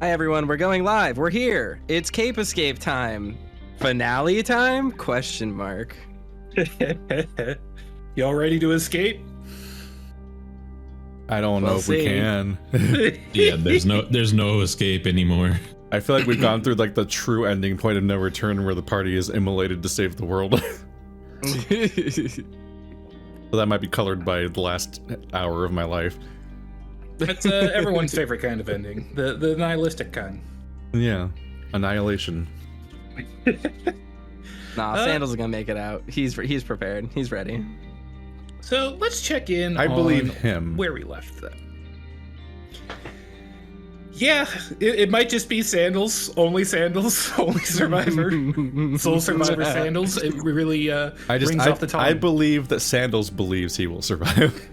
Hi everyone, we're going live. We're here. It's Cape Escape time. Finale time? Question mark. Y'all ready to escape? I don't know if we can. Yeah, there's no escape anymore. I feel like we've gone through like the true ending point of no return where the party is immolated to save the world. So that might be colored by the last hour of my life. That's everyone's favorite kind of ending. The nihilistic kind. Yeah. Annihilation. Nah, Sandals is gonna make it out. He's prepared. He's ready. So let's check in I on believe him. where we left them. Yeah, it might just be Sandals, only Survivor, Sole Survivor Sandals. It really brings off the tongue. I believe that Sandals believes he will survive.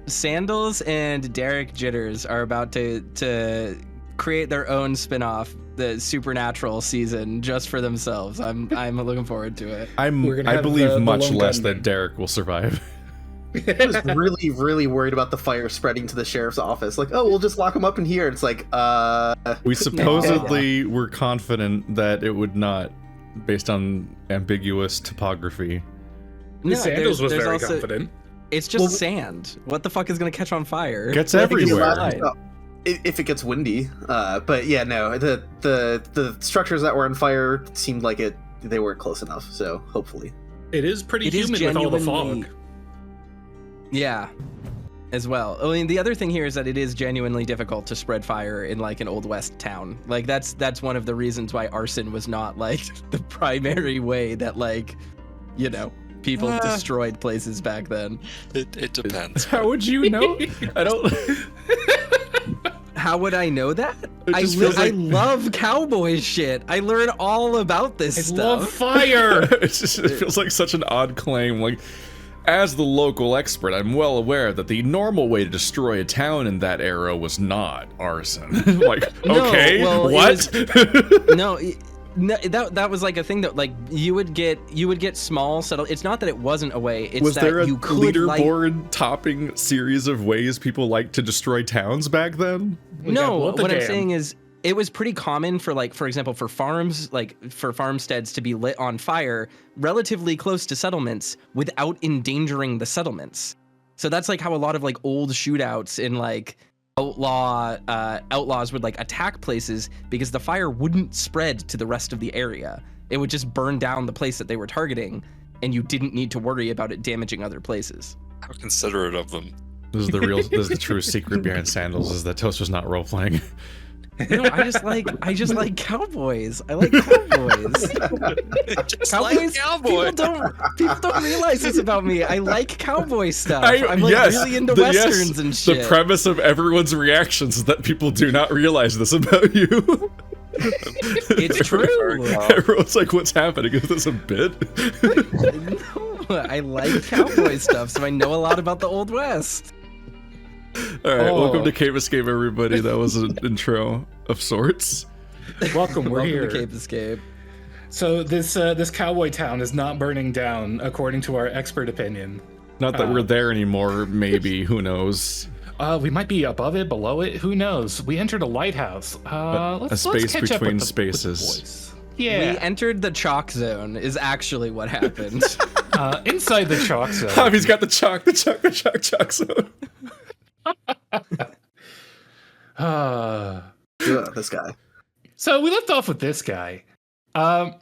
Sandals and Derek Jitters are about to create their own spin-off, the Supernatural season, just for themselves. I'm looking forward to it. I believe much less that Derek will survive. I was really worried about the fire spreading to the sheriff's office. Like, oh, we'll just lock him up in here. It's like, We supposedly were confident that it would not, based on ambiguous topography. No, Sandals was there's very also, confident. It's just sand. What the fuck is gonna catch on fire? Gets everywhere. if it gets windy. But yeah, no, the structures that were on fire seemed like they weren't close enough. So hopefully, It is pretty humid with all the fog. Yeah, as well. I mean, the other thing here is that it is genuinely difficult to spread fire in like an Old West town. Like that's one of the reasons why arson was not like the primary way that like, you know, people destroyed places back then. It depends. How would you know? I don't. How would I know that? I like... love cowboy shit. I learn all about this stuff. I love fire. It feels like such an odd claim. Like, as the local expert, I'm well aware that the normal way to destroy a town in that era was not arson. Like, okay, what? That was like a thing that like you would get small settle. It's not that it wasn't a way. It's was that there a you could leaderboard topping series of ways people like to destroy towns back then? No, what I'm saying is it was pretty common for like, for example, for farms, like for farmsteads to be lit on fire relatively close to settlements without endangering the settlements. So that's like how a lot of like old shootouts in like outlaws would like attack places because the fire wouldn't spread to the rest of the area. It would just burn down the place that they were targeting, and you didn't need to worry about it damaging other places. How considerate of them. This is the true secret behind Sandals, is that Toast was not role playing. No, I just like cowboys. I like cowboys. People don't realize this about me. I like cowboy stuff. I'm like really into westerns and shit. The premise of everyone's reactions is that people do not realize this about you. It's true. Everyone's like, what's happening? Is this a bit? No, I like cowboy stuff, so I know a lot about the Old West. All right, welcome to Cape Escape, everybody. That was an intro of sorts. Welcome, we're here. To Cape Escape. So this cowboy town is not burning down, according to our expert opinion. Not that we're there anymore, maybe. Who knows? We might be above it, below it. Who knows? We entered a lighthouse. A space between spaces. Yeah. We entered the chalk zone is actually what happened. Inside the chalk zone. He's got the chalk zone. This guy. So we left off with this guy. When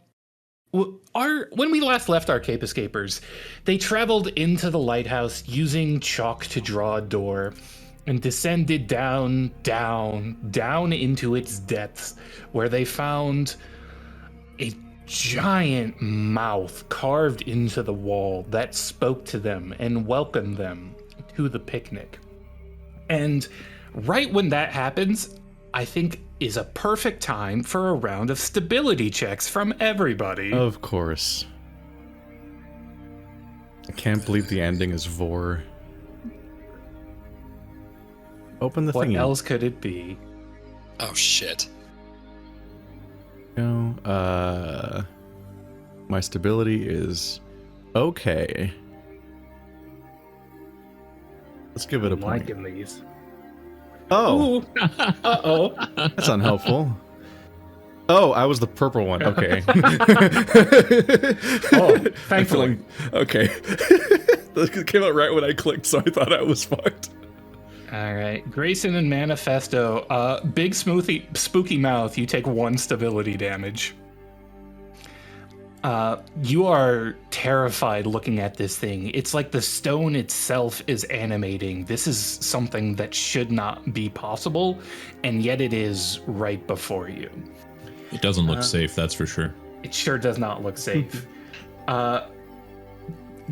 we last left our Cape Escapers, they traveled into the lighthouse using chalk to draw a door and descended down into its depths, where they found a giant mouth carved into the wall that spoke to them and welcomed them to the picnic. And right when that happens, I think is a perfect time for a round of stability checks from everybody. Of course. I can't believe the ending is Vor. Open the thing. What else could it be? Oh shit. No, my stability is okay. Let's give it a point. Liking these. Oh, Uh-oh. that's unhelpful. Oh, I was the purple one. Okay. Oh, I'm thankfully. feeling okay. It came out right when I clicked, so I thought I was fucked. All right. Grayson and Manifesto. Big spooky mouth. You take 1 stability damage. You are terrified looking at this thing. It's like the stone itself is animating. This is something that should not be possible, and yet it is right before you. It doesn't look safe, that's for sure. It sure does not look safe. Flat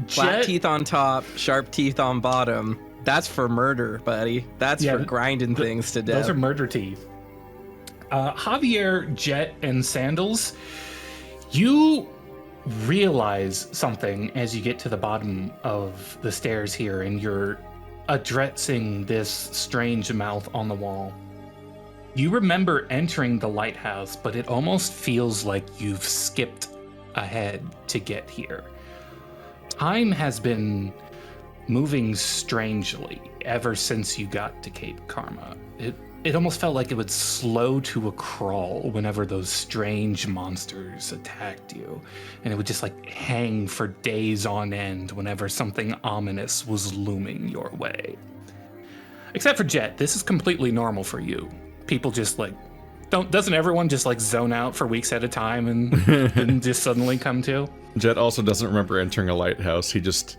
Jet, teeth on top, sharp teeth on bottom. That's for murder, buddy. That's Yeah, for grinding things to death. those are murder teeth. Javier, Jet, and Sandals, you realize something as you get to the bottom of the stairs here, and you're addressing this strange mouth on the wall. You remember entering the lighthouse, but it almost feels like you've skipped ahead to get here. Time has been moving strangely ever since you got to Cape Karma. It almost felt like it would slow to a crawl whenever those strange monsters attacked you. And it would just like hang for days on end whenever something ominous was looming your way. Except for Jet, this is completely normal for you. People just like, doesn't everyone just like zone out for weeks at a time and just suddenly come to? Jet also doesn't remember entering a lighthouse. He just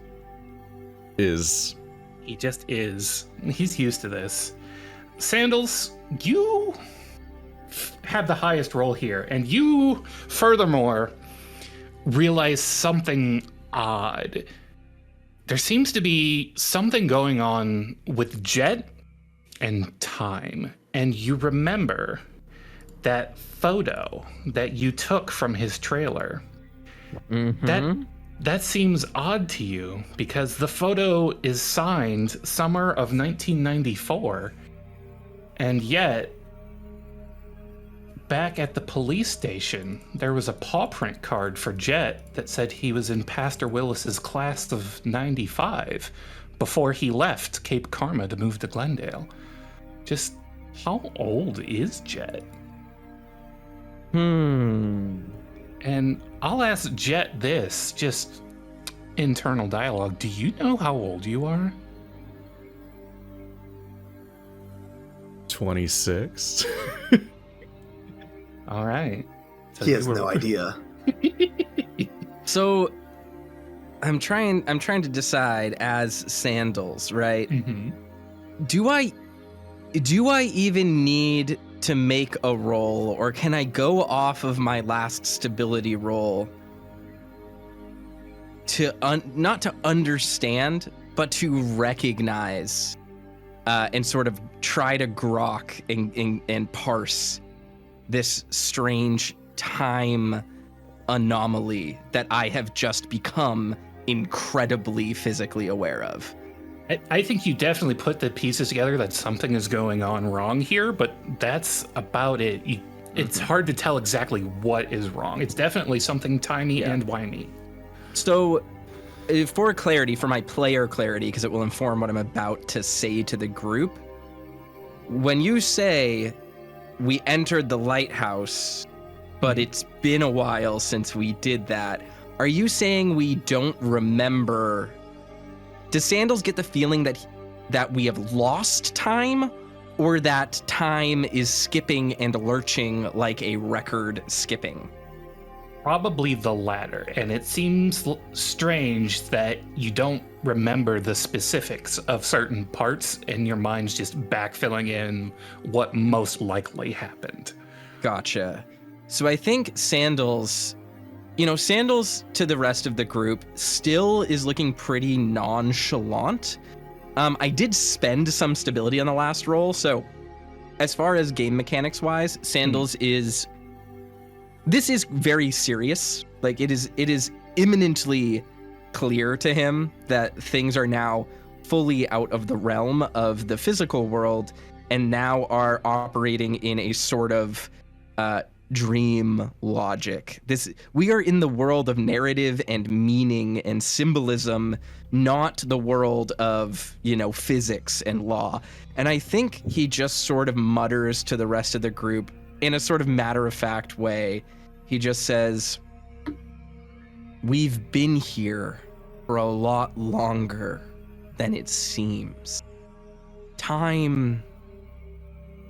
is. He just is. He's used to this. Sandals, you have the highest roll here, and you, furthermore, realize something odd. There seems to be something going on with Jet and time, and you remember that photo that you took from his trailer. That seems odd to you because the photo is signed summer of 1994, and yet back at the police station there was a paw print card for Jet that said he was in Pastor Willis's class of 95 before he left Cape Karma to move to Glendale. Just how old is Jet? And I'll ask Jet this, just internal dialogue. Do you know how old you are? 26. All right. So He has you were- no idea. So I'm trying to decide as Sandals, right? Mhm. Do I even need to make a roll, or can I go off of my last stability roll to not to understand, but to recognize and sort of try to grok and parse this strange time anomaly that I have just become incredibly physically aware of? I think you definitely put the pieces together that something is going on wrong here, but that's about it. It's hard to tell exactly what is wrong. It's definitely something tiny and whiny. So, for clarity, for my player clarity, because it will inform what I'm about to say to the group, when you say we entered the lighthouse, but it's been a while since we did that, are you saying we don't remember? Does Sandals get the feeling that we have lost time, or that time is skipping and lurching like a record skipping? Probably the latter, and it seems strange that you don't remember the specifics of certain parts and your mind's just backfilling in what most likely happened. Gotcha. So I think Sandals to the rest of the group still is looking pretty nonchalant. I did spend some stability on the last roll, so as far as game mechanics wise, Sandals this is very serious. Like it is imminently clear to him that things are now fully out of the realm of the physical world and now are operating in a sort of dream logic. We are in the world of narrative and meaning and symbolism, not the world of, physics and law. And I think he just sort of mutters to the rest of the group in a sort of matter-of-fact way. He just says, "We've been here for a lot longer than it seems. Time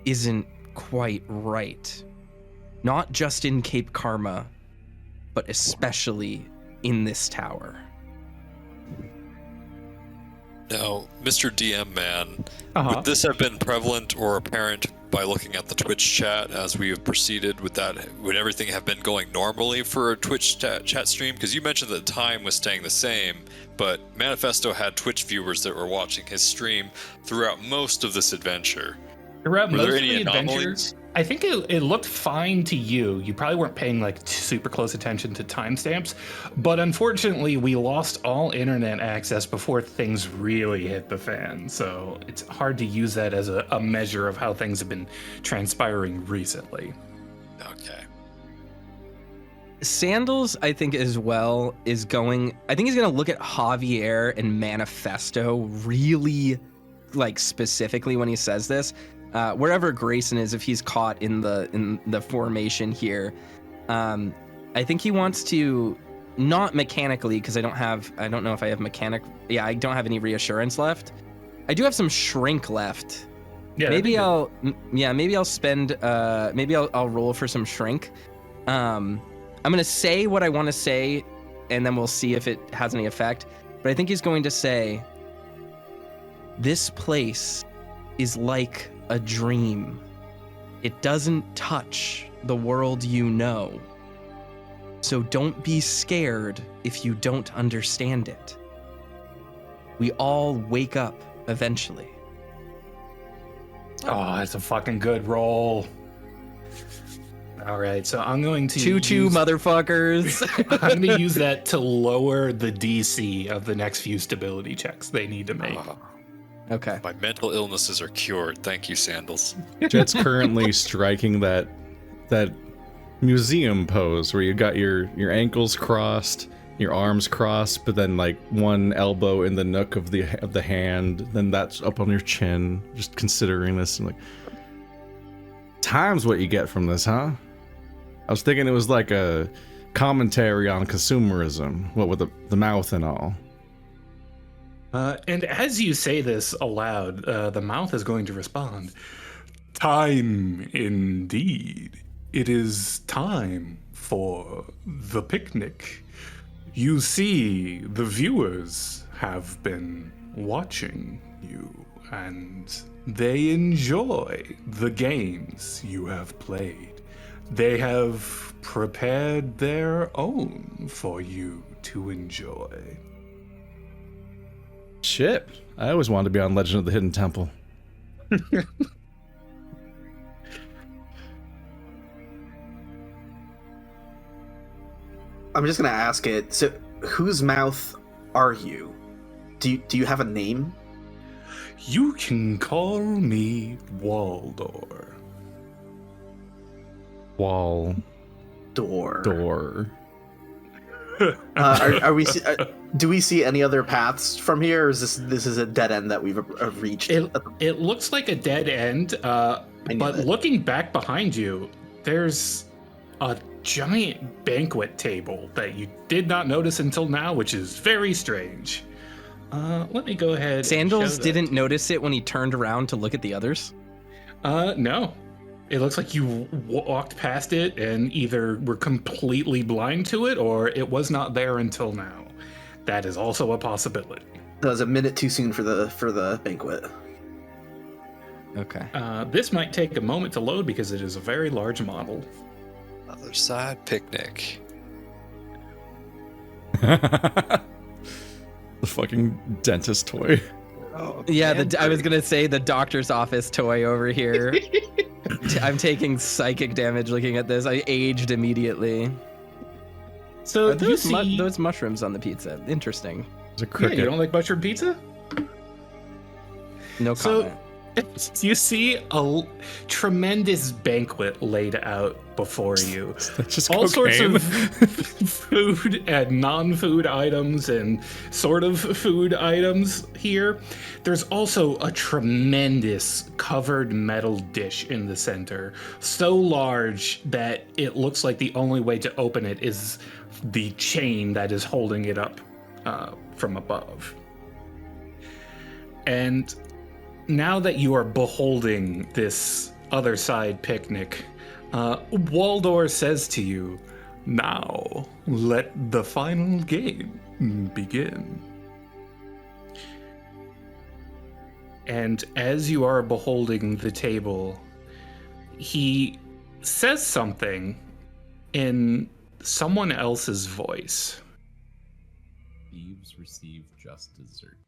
isn't quite right. Not just in Cape Karma, but especially in this tower." Now, Mr. DM man, Uh-huh. would this have been prevalent or apparent by looking at the Twitch chat as we have proceeded with that? Would everything have been going normally for a Twitch chat stream? Because you mentioned that the time was staying the same, but Manifesto had Twitch viewers that were watching his stream throughout most of this adventure. Throughout Were most there of any the adventure, anomalies? I think it looked fine to you. You probably weren't paying super close attention to timestamps, but unfortunately we lost all internet access before things really hit the fan. So it's hard to use that as a measure of how things have been transpiring recently. Okay. Sandals, I think, as well, I think he's going to look at Javier and Manifesto really, specifically when he says this. Wherever Grayson is, if he's caught in the formation here, I think he wants to, not mechanically, because I don't know if I have mechanic. Yeah, I don't have any reassurance left. I do have some shrink left. Yeah, maybe I'll spend. Maybe I'll roll for some shrink. I'm gonna say what I want to say, and then we'll see if it has any effect. But I think he's going to say, "This place is like a dream. It doesn't touch the world you know. So don't be scared if you don't understand it. We all wake up eventually." Oh, that's a fucking good roll. All right, so I'm going to Choo-choo, motherfuckers. I'm going to use that to lower the DC of the next few stability checks they need to make. Okay. My mental illnesses are cured. Thank you, Sandals. Jet's currently striking that museum pose where you got your ankles crossed, your arms crossed, but then one elbow in the nook of the hand, then that's up on your chin. Just considering this, and time's what you get from this, huh? I was thinking it was like a commentary on consumerism, what with the mouth and all. And as you say this aloud, the mouth is going to respond. Time indeed. It is time for the picnic. You see, the viewers have been watching you, and they enjoy the games you have played. They have prepared their own for you to enjoy. Shit, I always wanted to be on Legend of the Hidden Temple. I'm just gonna ask it. So, whose mouth are you? Do you have a name? You can call me Waldor. Wall Door. door. Do we see any other paths from here, or is this is a dead end that we've reached? It looks like a dead end, but looking back behind you, there's a giant banquet table that you did not notice until now, which is very strange. Let me go ahead. Sandals didn't notice it when he turned around to look at the others? No. It looks like you walked past it and either were completely blind to it or it was not there until now. That is also a possibility. That was a minute too soon for the banquet. Okay. This might take a moment to load because it is a very large model. Other side picnic. The fucking dentist toy. Oh, Yeah, I was gonna say the doctor's office toy over here. I'm taking psychic damage looking at this. I aged immediately. So Are those, you see... those mushrooms on the pizza? Interesting. There's a Yeah, cricket. you don't like mushroom pizza? No comment. You see a tremendous banquet laid out before you. Just All cocaine. sorts of food and non-food items and sort of food items here. There's also a tremendous covered metal dish in the center, so large that it looks like the only way to open it is the chain that is holding it up from above. And now that you are beholding this other side picnic, Waldor says to you, "Now, let the final game begin." And as you are beholding the table, he says something in someone else's voice. Thieves receive just dessert.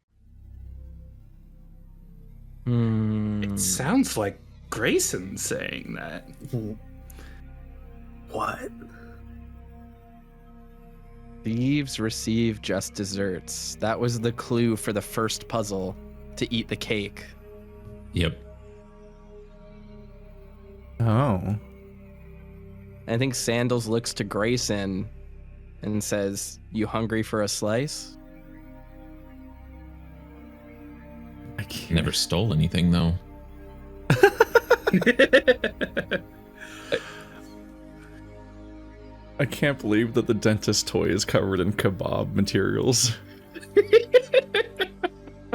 It sounds like Grayson saying that. What? Thieves receive just desserts. That was the clue for the first puzzle, to eat the cake. Yep. Oh. I think Sandals looks to Grayson and says, "You hungry for a slice?" I can't. Never stole anything though. I can't believe that the dentist toy is covered in kebab materials.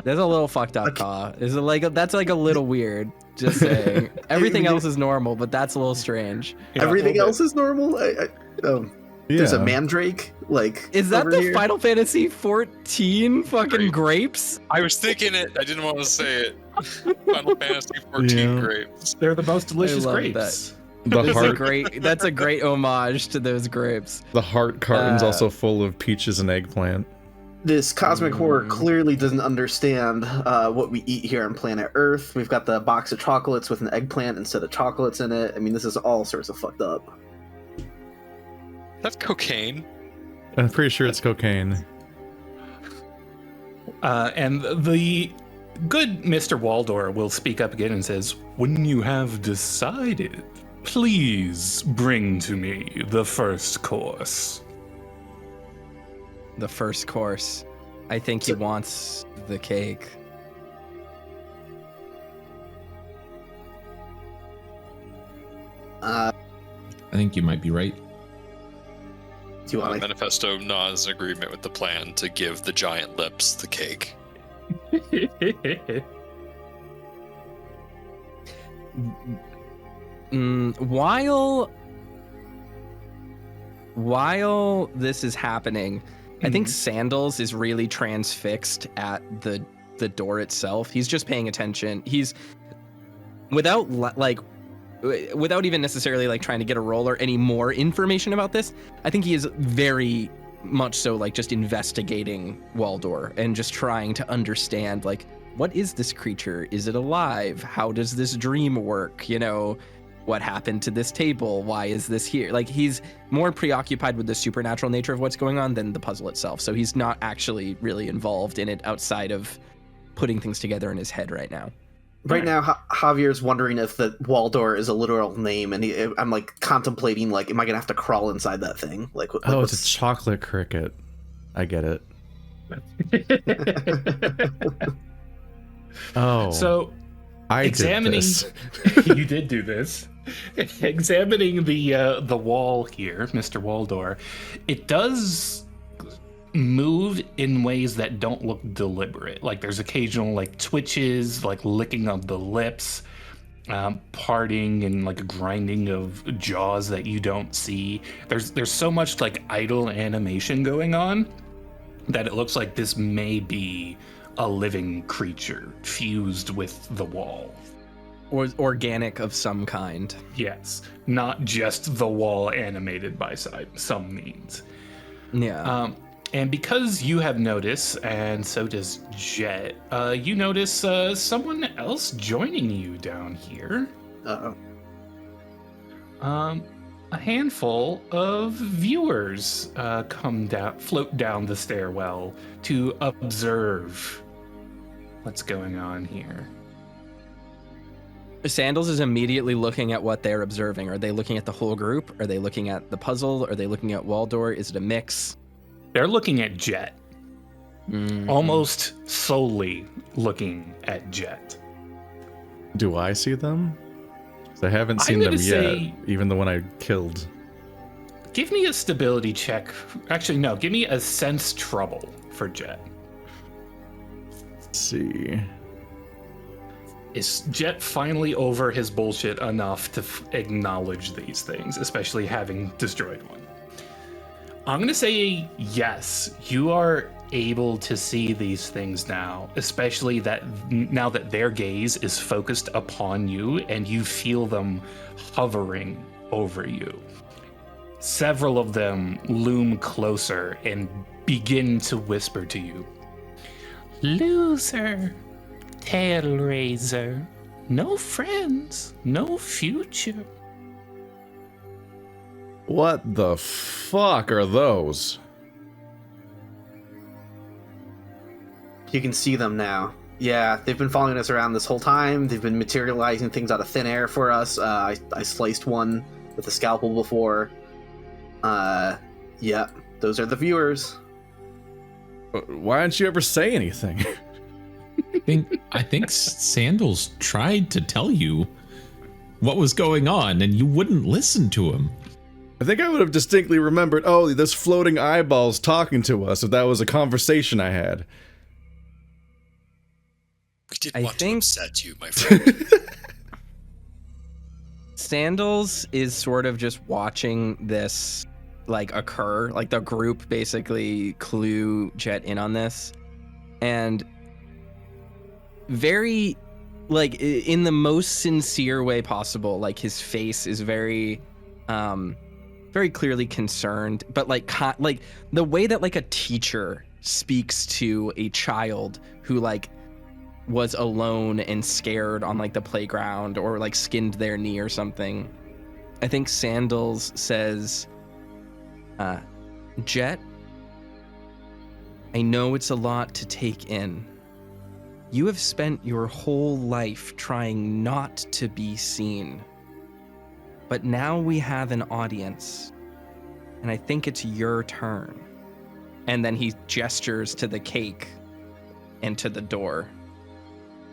That's a little fucked up, Ka. Is it like that's like a little weird? Just saying. Everything else is normal, but that's a little strange. Everything else is normal? There's a mandrake, like... Is that over the here? Final Fantasy 14 fucking grapes? I was thinking it. I didn't want to say it. Final Fantasy 14 Yeah. grapes. They're the most delicious I love grapes. That's a great homage to those grapes. The heart carton's also full of peaches and eggplant. This cosmic horror clearly doesn't understand what we eat here on planet Earth. We've got the box of chocolates with an eggplant instead of chocolates in it. I mean, this is all sorts of fucked up. That's cocaine. I'm pretty sure it's cocaine. And the good Mr. Waldor will speak up again and says, "When you have decided, please bring to me the first course." The first course. I think he wants the cake. I think you might be right. Do you want to... Manifesto nods in agreement with the plan to give the giant lips the cake. While this is happening, I think Sandals is really transfixed at the door itself. He's just paying attention. He's without even necessarily like trying to get a roll or any more information about this. I think he is very much so like just investigating Waldor and just trying to understand like, what is this creature? Is it alive? How does this dream work? You know, what happened to this table? Why is this here? Like, he's more preoccupied with the supernatural nature of what's going on than the puzzle itself. So he's not actually really involved in it outside of putting things together in his head right now. Right now, Javier's wondering if the Waldor is a literal name, and I'm like contemplating, like, am I gonna have to crawl inside that thing? Like, It's a chocolate cricket. I get it. Oh, So, I examining, did this. you did do this. Examining the wall here, Mr. Waldor, it does move in ways that don't look deliberate. Like there's occasional like twitches, like licking of the lips, parting and like a grinding of jaws that you don't see. There's so much like idle animation going on that it looks like this may be a living creature fused with the wall. Or organic of some kind. Yes, not just the wall animated by some means. Yeah. And because you have noticed, and so does Jet, you notice someone else joining you down here. Uh-oh. A handful of viewers float down the stairwell to observe what's going on here. Sandals is immediately looking at what they're observing. Are they looking at the whole group? Are they looking at the puzzle? Are they looking at Waldor? Is it a mix? They're looking at Jet. Almost solely looking at Jet. Do I see them? 'Cause I haven't seen them yet, even the one I killed. Give me a stability check. Actually, no. Give me a sense trouble for Jet. Let's see. Is Jet finally over his bullshit enough to acknowledge these things, especially having destroyed one? I'm going to say yes. You are able to see these things now, especially that now that their gaze is focused upon you and you feel them hovering over you. Several of them loom closer and begin to whisper to you. Loser, tail raiser, no friends, no future. What the fuck are those? You can see them now. Yeah, they've been following us around this whole time. They've been materializing things out of thin air for us. I sliced one with a scalpel before. Yeah, those are the viewers. Why didn't you ever say anything? I think Sandals tried to tell you what was going on, and you wouldn't listen to him. I think I would have distinctly remembered, oh, this floating eyeballs talking to us if that was a conversation I had. We didn't want to upset you, my friend. Sandals is sort of just watching this like occur, like the group basically clue Jet in on this, and very like in the most sincere way possible, like his face is very very clearly concerned, but like the way that like a teacher speaks to a child who like was alone and scared on like the playground or like skinned their knee or something. I think Sandals says, Jet, I know it's a lot to take in. You have spent your whole life trying not to be seen. But now we have an audience, and I think it's your turn. And then he gestures to the cake and to the door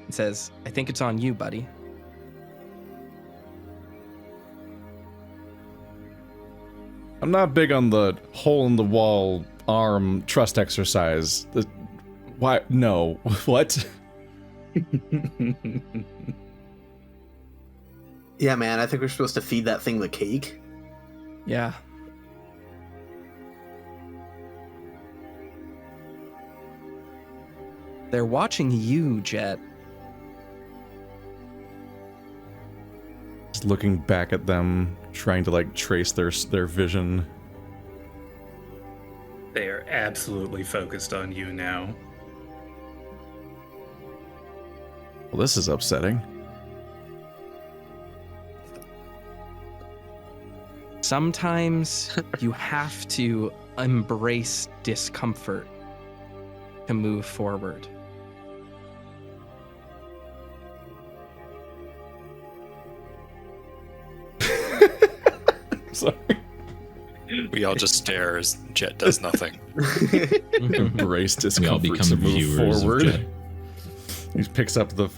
and says, I think it's on you, buddy. I'm not big on the hole-in-the-wall arm trust exercise. Why? No. What? Yeah, man, I think we're supposed to feed that thing the cake. Yeah. They're watching you, Jet. Just looking back at them, trying to like trace their vision. They are absolutely focused on you now. Well, this is upsetting. Sometimes you have to embrace discomfort to move forward. Sorry. We all just stare as Jet does nothing. Embrace We all discomfort become to move viewers of forward. Jet. He picks up the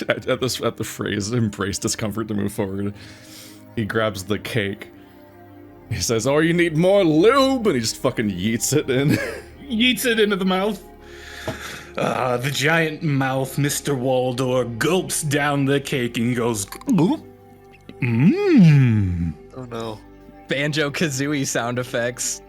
at the phrase "embrace discomfort to move forward." He grabs the cake. He says, "Oh, you need more lube," and he just fucking yeets it in. Yeets it into the mouth. The giant mouth, Mr. Waldor, gulps down the cake and goes, mmm. Oh no. Banjo-Kazooie sound effects.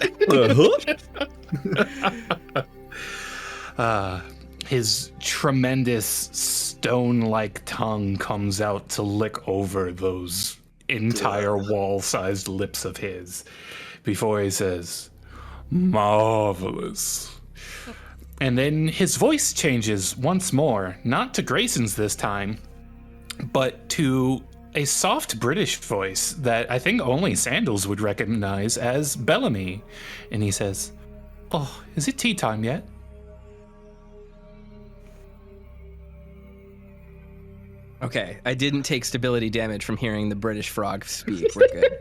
His tremendous stone-like tongue comes out to lick over those entire wall-sized lips of his before he says, marvelous. And then his voice changes once more, not to Grayson's this time, but to a soft British voice that I think only Sandals would recognize as Bellamy. And he says, oh, is it tea time yet? Okay, I didn't take stability damage from hearing the British frog speak. We're good.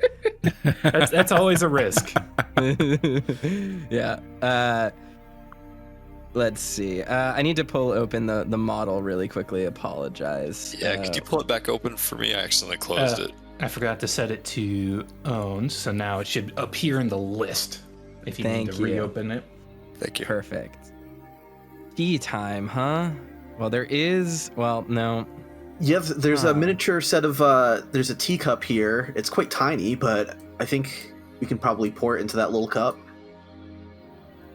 That's always a risk. Yeah. Let's see. I need to pull open the model really quickly. Apologize. Yeah, could you pull it back open for me? I accidentally closed it. I forgot to set it to owned, so now it should appear in the list if you need to reopen it. Thank you. Perfect. Tea time, huh? Well, there is. Well, no. There's a miniature set of. There's a teacup here. It's quite tiny, but I think we can probably pour it into that little cup.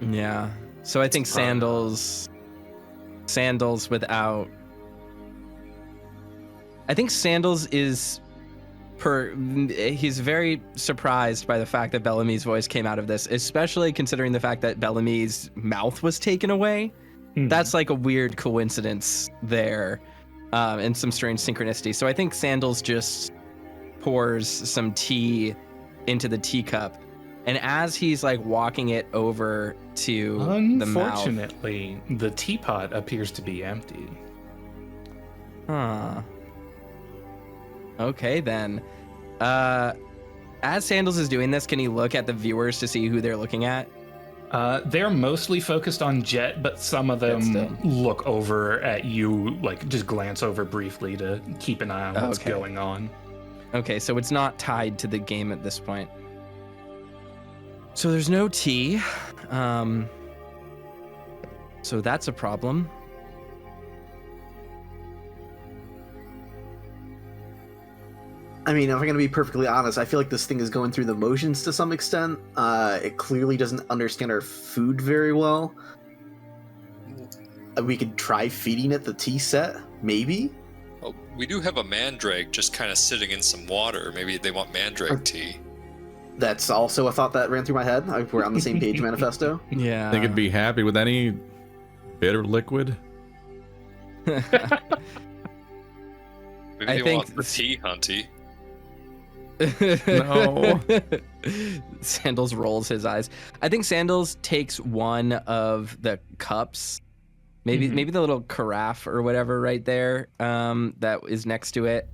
Yeah. So I think sandals without. I think Sandals is he's very surprised by the fact that Bellamy's voice came out of this, especially considering the fact that Bellamy's mouth was taken away. That's like a weird coincidence there, and some strange synchronicity. So I think Sandals just pours some tea into the teacup, and as he's like walking it over to the mouth. Unfortunately, the teapot appears to be empty. Huh. Okay, then. As Sandals is doing this, can he look at the viewers to see who they're looking at? They're mostly focused on Jet, but some of them look over at you, like just glance over briefly to keep an eye on what's going on. Okay, so it's not tied to the game at this point. So there's no tea. So that's a problem. I mean, if I'm going to be perfectly honest, I feel like this thing is going through the motions to some extent. It clearly doesn't understand our food very well. We could try feeding it the tea set, maybe? Oh, we do have a mandrake just kind of sitting in some water. Maybe they want mandrake tea. That's also a thought that ran through my head. We're on the same page, Manifesto. Yeah. I think it'd be happy with any bitter liquid. Maybe they want the tea, Hunty. No. Sandals rolls his eyes. I think Sandals takes one of the cups, maybe the little carafe or whatever right there, that is next to it,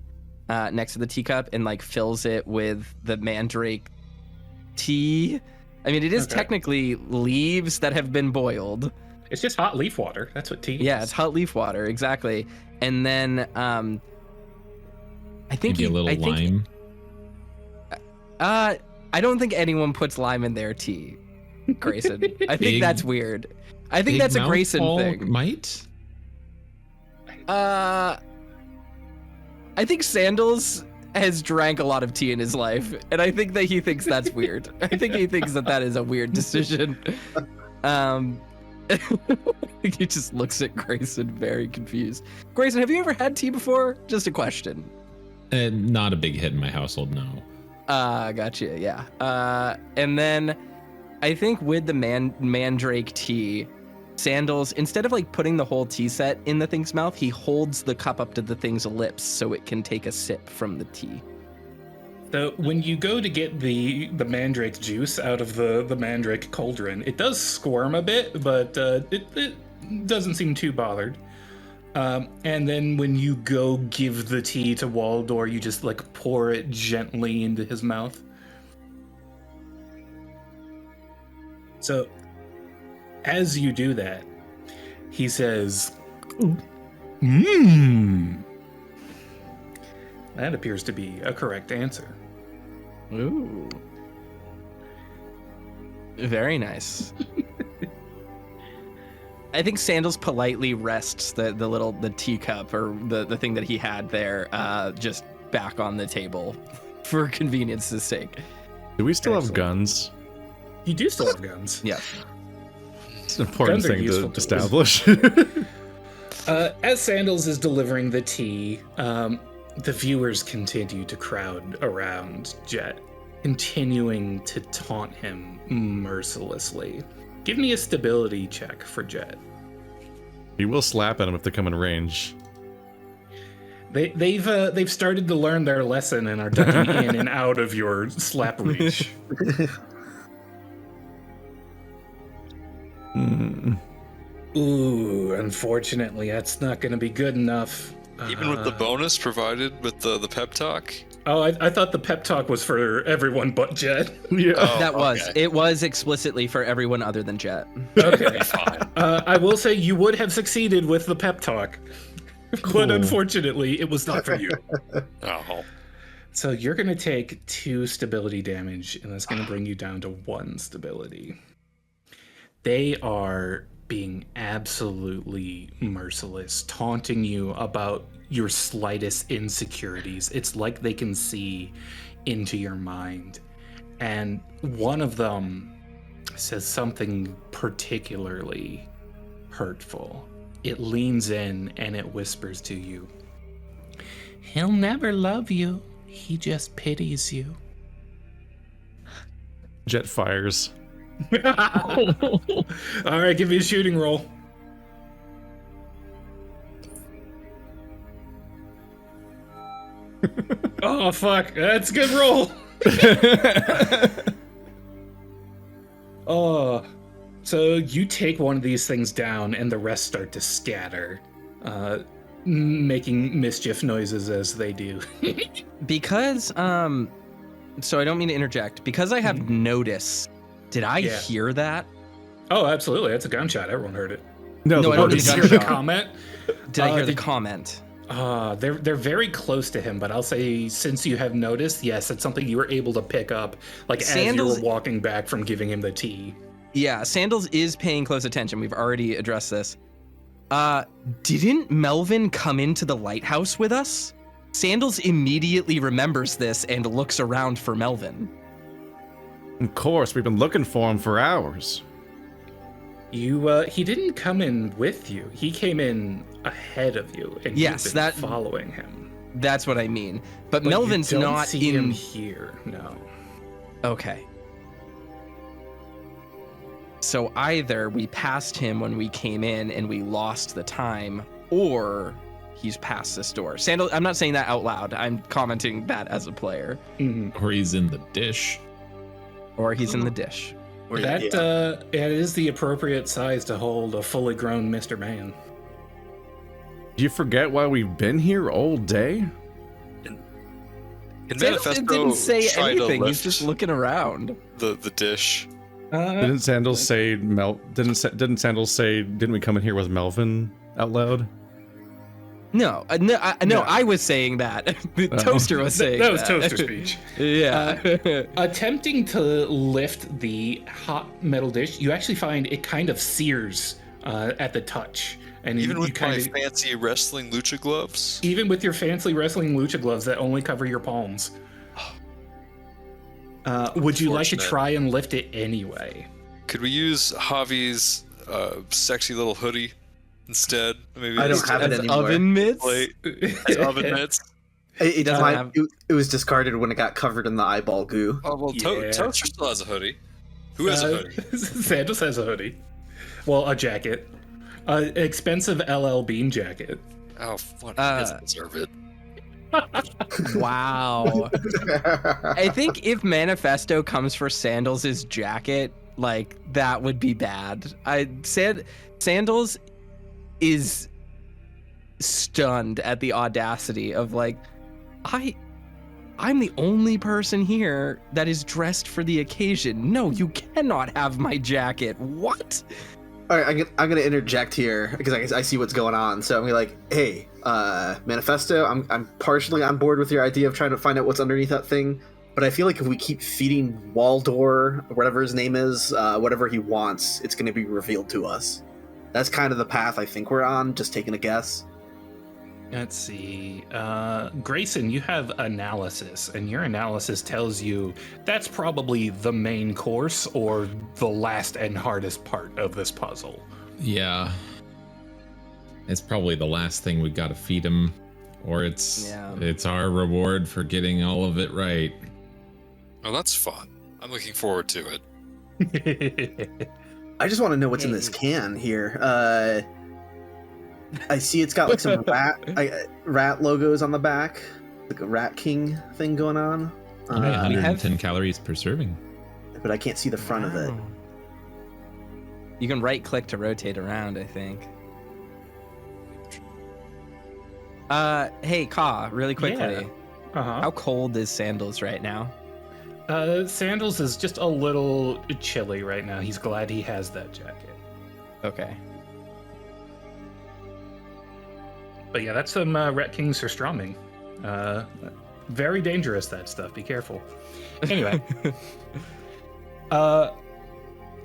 next to the teacup, and like fills it with the mandrake tea. I mean, it is technically leaves that have been boiled. It's just hot leaf water. That's what tea is. Yeah, it's hot leaf water, exactly. And then I think maybe a little lime. I don't think anyone puts lime in their tea, Grayson. I think that's weird. I think that's a Grayson thing. Might? I think Sandals has drank a lot of tea in his life, and I think that he thinks that's weird. I think he thinks that is a weird decision. He just looks at Grayson very confused. Grayson, have you ever had tea before? Just a question. Not a big hit in my household, no. Gotcha, yeah. And then I think with the mandrake tea, Sandals, instead of like putting the whole tea set in the thing's mouth, he holds the cup up to the thing's lips so it can take a sip from the tea. So when you go to get the mandrake juice out of the mandrake cauldron, it does squirm a bit, but it doesn't seem too bothered. And then when you go give the tea to Waldor, you just like pour it gently into his mouth. So as you do that, he says, "Mmm." That appears to be a correct answer. Ooh. Very nice. I think Sandals politely rests the teacup or the thing that he had there just back on the table for convenience's sake. Do we still have guns? You do still have guns. Yeah. It's an important thing to establish. As Sandals is delivering the tea, the viewers continue to crowd around Jet, continuing to taunt him mercilessly. Give me a stability check for Jet. He will slap at him if they come in range. They've started to learn their lesson and are ducking in and out of your slap reach. Mm. Ooh, unfortunately, that's not going to be good enough. Even with the bonus provided with the pep talk? Oh, I thought the pep talk was for everyone but Jet. Yeah. Oh, That was. okay. It was explicitly for everyone other than Jet. Okay, fine. I will say you would have succeeded with the pep talk, but unfortunately, it was not for you. Oh. So you're going to take 2 stability damage, and that's going to bring you down to 1 stability. They are being absolutely merciless, taunting you about your slightest insecurities. It's like they can see into your mind. And one of them says something particularly hurtful. It leans in and it whispers to you, "He'll never love you. He just pities you." Jet fires. All right, give me a shooting roll. Oh, fuck. That's a good roll. Oh, so you take one of these things down and the rest start to scatter, making mischief noises as they do. Because, so I don't mean to interject. Because I have notice, did I hear that? Oh, absolutely. That's a gunshot. Everyone heard it. No, No, the I don't Did need you a hear the gunshot. comment? Did I hear the did- comment? They're very close to him, but I'll say since you have noticed, yes, it's something you were able to pick up, like Sandals- as you were walking back from giving him the tea. Yeah, Sandals is paying close attention. We've already addressed this. Didn't Melvin come into the lighthouse with us? Sandals immediately remembers this and looks around for Melvin. Of course, we've been looking for him for hours. He didn't come in with you. He came in ahead of you, and Yes, you've been that- following him. That's what I mean. But But Melvin's you don't not see in. him here. No. Okay. So either we passed him when we came in and we lost the time, or he's past this door. Sandal, I'm not saying that out loud. I'm commenting that as a player. Mm-hmm. Or he's in the dish. Or he's in the dish. That it is the appropriate size to hold a fully grown Mr. Man. Do you forget why we've been here all day? Can Sandals Manifesto didn't say try to anything. He's lift just looking around. the dish? Didn't Sandals say Didn't Sandals say didn't we come in here with Melvin out loud? No, I was saying that. Toaster was saying that was Toaster speech. Yeah. Attempting to lift the hot metal dish, you actually find it kind of sears at the touch. And Even you with my kind of, fancy wrestling lucha gloves? even with your fancy wrestling lucha gloves that only cover your palms. Would you like to Unfortunate. try and lift it anyway? Could we use Javi's sexy little hoodie instead? Maybe I don't as- have it As anymore. oven mitts? plate, as oven mitts. It doesn't might- have- it was discarded when it got covered in the eyeball goo. Oh well, Yeah. Toaster still has a hoodie. Who has a hoodie? Sandals has a hoodie. Well, a jacket. An expensive LL Bean jacket. Oh, what? He doesn't deserve it. Wow. I think if Manifesto comes for Sandals' jacket, like that would be bad. Sandals is stunned at the audacity of like, I'm the only person here that is dressed for the occasion. No, you cannot have my jacket. What? All right, I'm gonna interject here because I see what's going on. So I'm gonna be like, hey, Manifesto, I'm partially on board with your idea of trying to find out what's underneath that thing, but I feel like if we keep feeding Waldor, whatever his name is, whatever he wants, it's gonna be revealed to us. That's kind of the path I think we're on. Just taking a guess. Let's see. Grayson, you have analysis, and your analysis tells you that's probably the main course or the last and hardest part of this puzzle. Yeah. It's probably the last thing we gotta feed him, or it's our reward for getting all of it right. Oh, that's fun. I'm looking forward to it. I just want to know what's in this can here. I see it's got like some rat logos on the back, like a Rat King thing going on. Okay, 110 calories per serving. But I can't see the front of it. Wow. You can right click to rotate around, I think. Hey, Ka, really quickly. Yeah. How cold is Sandals right now? Sandals is just a little chilly right now. He's glad he has that jacket. Okay. But yeah, that's some Rat King surströmming. Very dangerous, that stuff. Be careful. Anyway.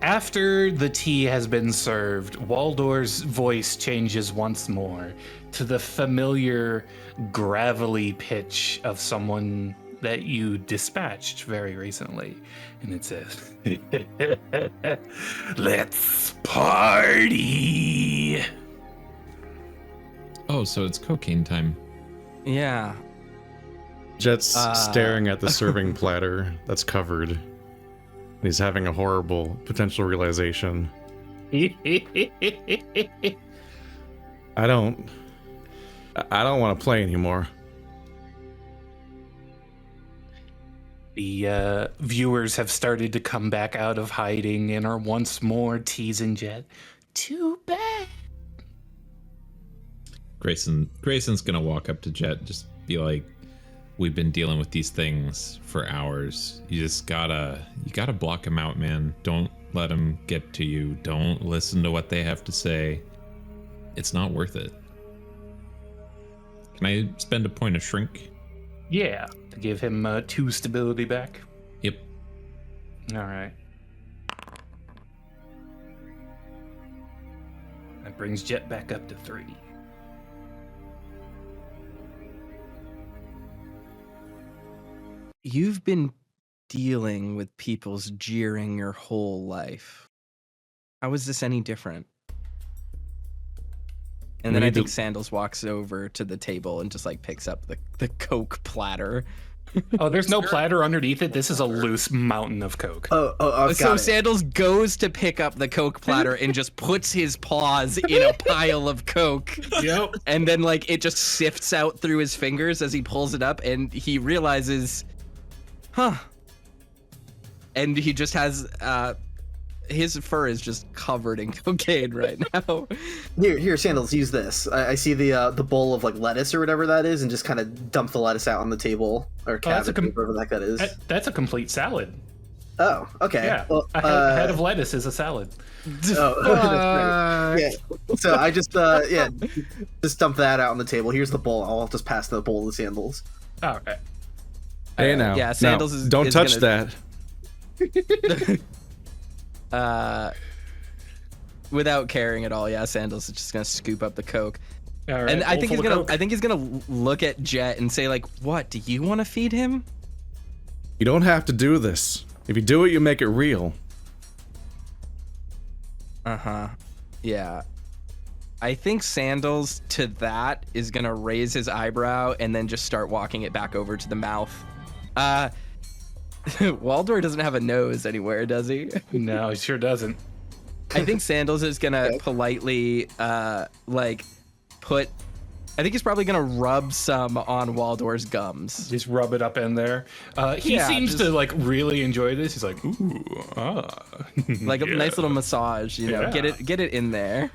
After the tea has been served, Waldor's voice changes once more to the familiar gravelly pitch of someone that you dispatched very recently. And it says, "Let's party." Oh, so it's cocaine time. Yeah. Jet's staring at the serving platter that's covered. He's having a horrible potential realization. I don't want to play anymore. The viewers have started to come back out of hiding and are once more teasing Jet. Too bad. Grayson's gonna walk up to Jet, just be like, "We've been dealing with these things for hours. You gotta block them out, man. Don't let them get to you. Don't listen to what they have to say. It's not worth it." Can I spend a point of shrink? Yeah, to give him 2 stability back. Yep. All right. That brings Jet back up to 3. You've been dealing with people's jeering your whole life. How is this any different? And then I think Sandals walks over to the table and just like picks up the Coke platter. Oh, there's no platter underneath it. This is a loose mountain of Coke. So Sandals goes to pick up the Coke platter and just puts his paws in a pile of Coke. Yep. And then like it just sifts out through his fingers as he pulls it up, and he realizes, and he just has his fur is just covered in cocaine right now. Here, Sandals, use this. I see the bowl of like lettuce or whatever that is, and just kind of dump the lettuce out on the table or cabbage, whatever the heck that is. That's a complete salad. Oh, okay. Yeah, well, a head of lettuce is a salad. Oh, yeah. So I just just dump that out on the table. Here's the bowl. I'll just pass the bowl to Sandals. All right. Hey, now. Yeah, Sandals no, is. Don't is touch gonna... that. Without caring at all, yeah, Sandals is just gonna scoop up the Coke. All right. And I think he's gonna look at Jet and say like, "What? Do you want to feed him?" You don't have to do this. If you do it, you make it real. Yeah. I think Sandals to that is gonna raise his eyebrow and then just start walking it back over to the mouth. Waldor doesn't have a nose anywhere, does he? No, he sure doesn't. I think Sandals is gonna politely I think he's probably gonna rub some on Waldor's gums. Just rub it up in there. He seems to like really enjoy this. He's like, ooh, like a nice little massage, you know. Yeah. Get it in there.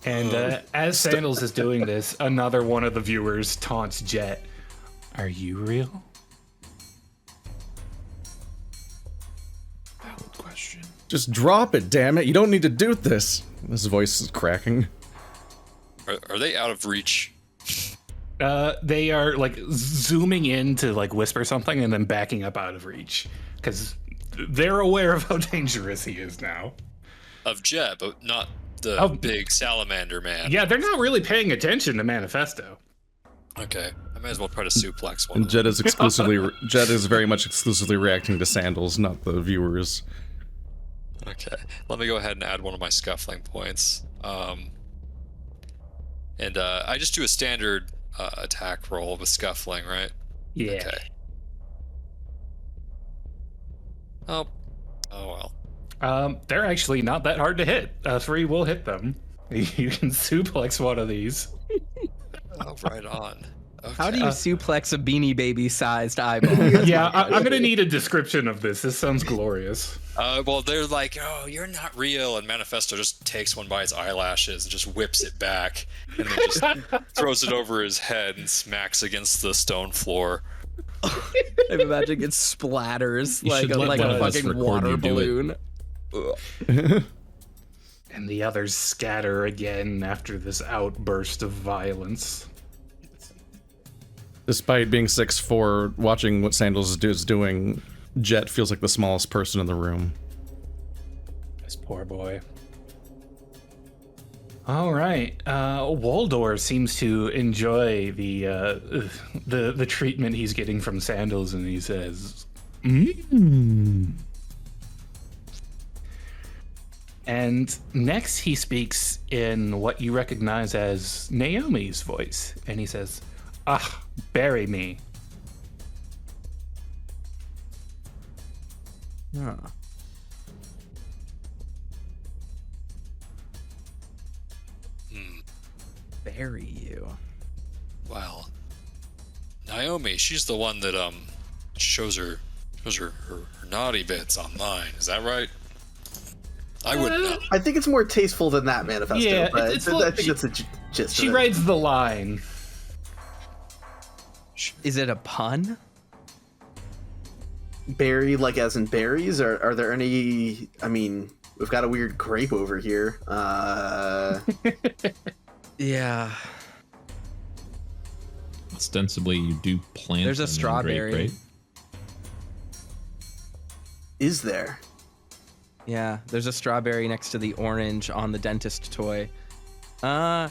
And as Sandals is doing this, another one of the viewers taunts Jet. Are you real? Valid question. Just drop it, damn it. You don't need to do this. His voice is cracking. Are they out of reach? They are like zooming in to like whisper something and then backing up out of reach because they're aware of how dangerous he is now. Of Jet, but not the big salamander man. Yeah, they're not really paying attention to Manifesto. Okay, I might as well try to suplex one. And of them. Jet is very much exclusively reacting to Sandals, not the viewers. Okay, let me go ahead and add one of my scuffling points. And I just do a standard attack roll with scuffling, right? Yeah. Okay. Oh well. They're actually not that hard to hit. 3 will hit them. You can suplex one of these. Oh, right on. Okay. How do you suplex a Beanie Baby sized eyeball? Yeah, I'm gonna need a description of this. This sounds glorious. Well, they're like, "Oh, you're not real," and Manifesto just takes one by his eyelashes and just whips it back, and then just throws it over his head and smacks against the stone floor. I'm imagining it splatters You like should a, let like one a of us fucking record water you do balloon. And the others scatter again after this outburst of violence. Despite being 6'4", watching what Sandals is doing, Jet feels like the smallest person in the room. This poor boy. All right, Waldor seems to enjoy the treatment he's getting from Sandals, and he says, And next he speaks in what you recognize as Naomi's voice, and he says, "Ah, bury me." Huh. Bury you. Well, Naomi, she's the one that shows her naughty bits online. Is that right? I wouldn't know. I think it's more tasteful than that, Manifesto. Yeah, but it's I think that's the gist. She of it. rides the line. Is it a pun? Berry, like as in berries? Are there any? I mean, we've got a weird grape over here. Yeah. Ostensibly, you do plant. There's a them in strawberry. grape, right? Is there? Yeah, there's a strawberry next to the orange on the dentist toy. I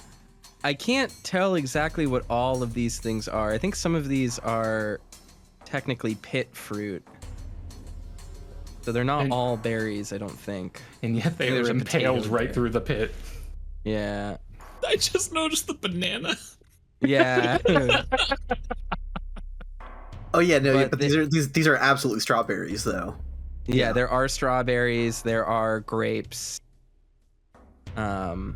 can't tell exactly what all of these things are. I think some of these are technically pit fruit. So they're not all berries, I don't think. And yet they There's are a potato impaled right there. through the pit. Yeah. I just noticed the banana. Yeah. Oh yeah, no, But but these are absolutely strawberries though. Yeah, there are strawberries, there are grapes. How'd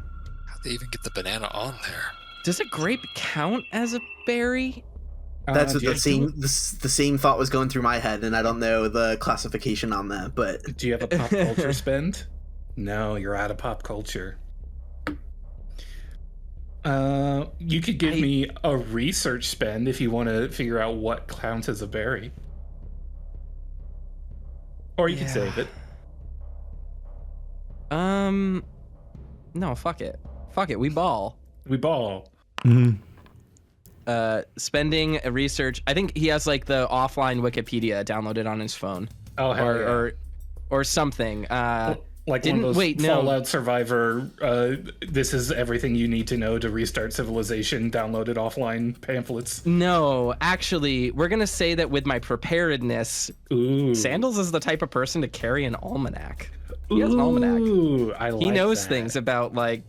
they even get the banana on there? Does a grape count as a berry? That's do you- the same thought was going through my head, and I don't know the classification on that, but Do you have a pop culture spend? No, you're out of pop culture. You could give me a research spend if you want to figure out what counts as a berry. Or you can Yeah. save it. No, fuck it. Fuck it, we ball. We ball. Spending a research. I think he has like the offline Wikipedia downloaded on his phone. Oh, hell yeah. or something. Like one of those no. Fallout Survivor, this is everything you need to know to restart civilization, downloaded offline pamphlets. No, actually, we're gonna say that with my preparedness, Ooh. Sandals is the type of person to carry an almanac. He has an almanac. Ooh, I like He knows that. things about like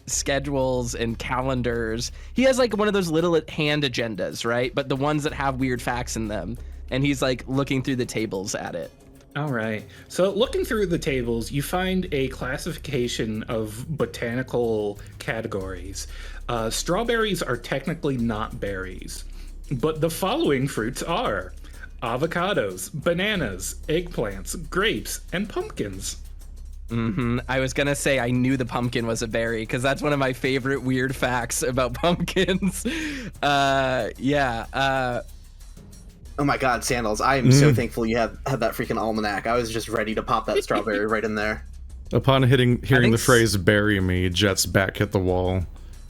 schedules and calendars. He has like one of those little hand agendas, right? But the ones that have weird facts in them. And he's like looking through the tables at it. All right. So looking through the tables, you find a classification of botanical categories. Strawberries are technically not berries, but the following fruits are avocados, bananas, eggplants, grapes, and pumpkins. I was gonna say I knew the pumpkin was a berry because that's one of my favorite weird facts about pumpkins. oh my god, Sandals, I am so thankful you had that freaking almanac. I was just ready to pop that strawberry right in there. Upon hearing think the phrase "bury me," Jet's back hit the wall,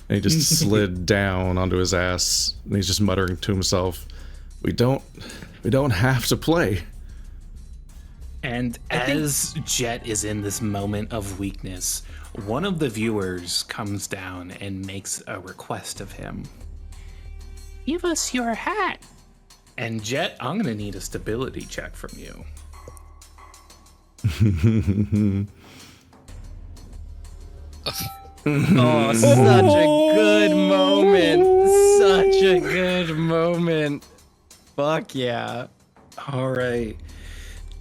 and he just slid down onto his ass, and he's just muttering to himself, "We don't have to play." And as Jet is in this moment of weakness, one of the viewers comes down and makes a request of him. Give us your hat. And Jet, I'm going to need a stability check from you. Oh, such a good moment. Such a good moment. Fuck yeah. All right.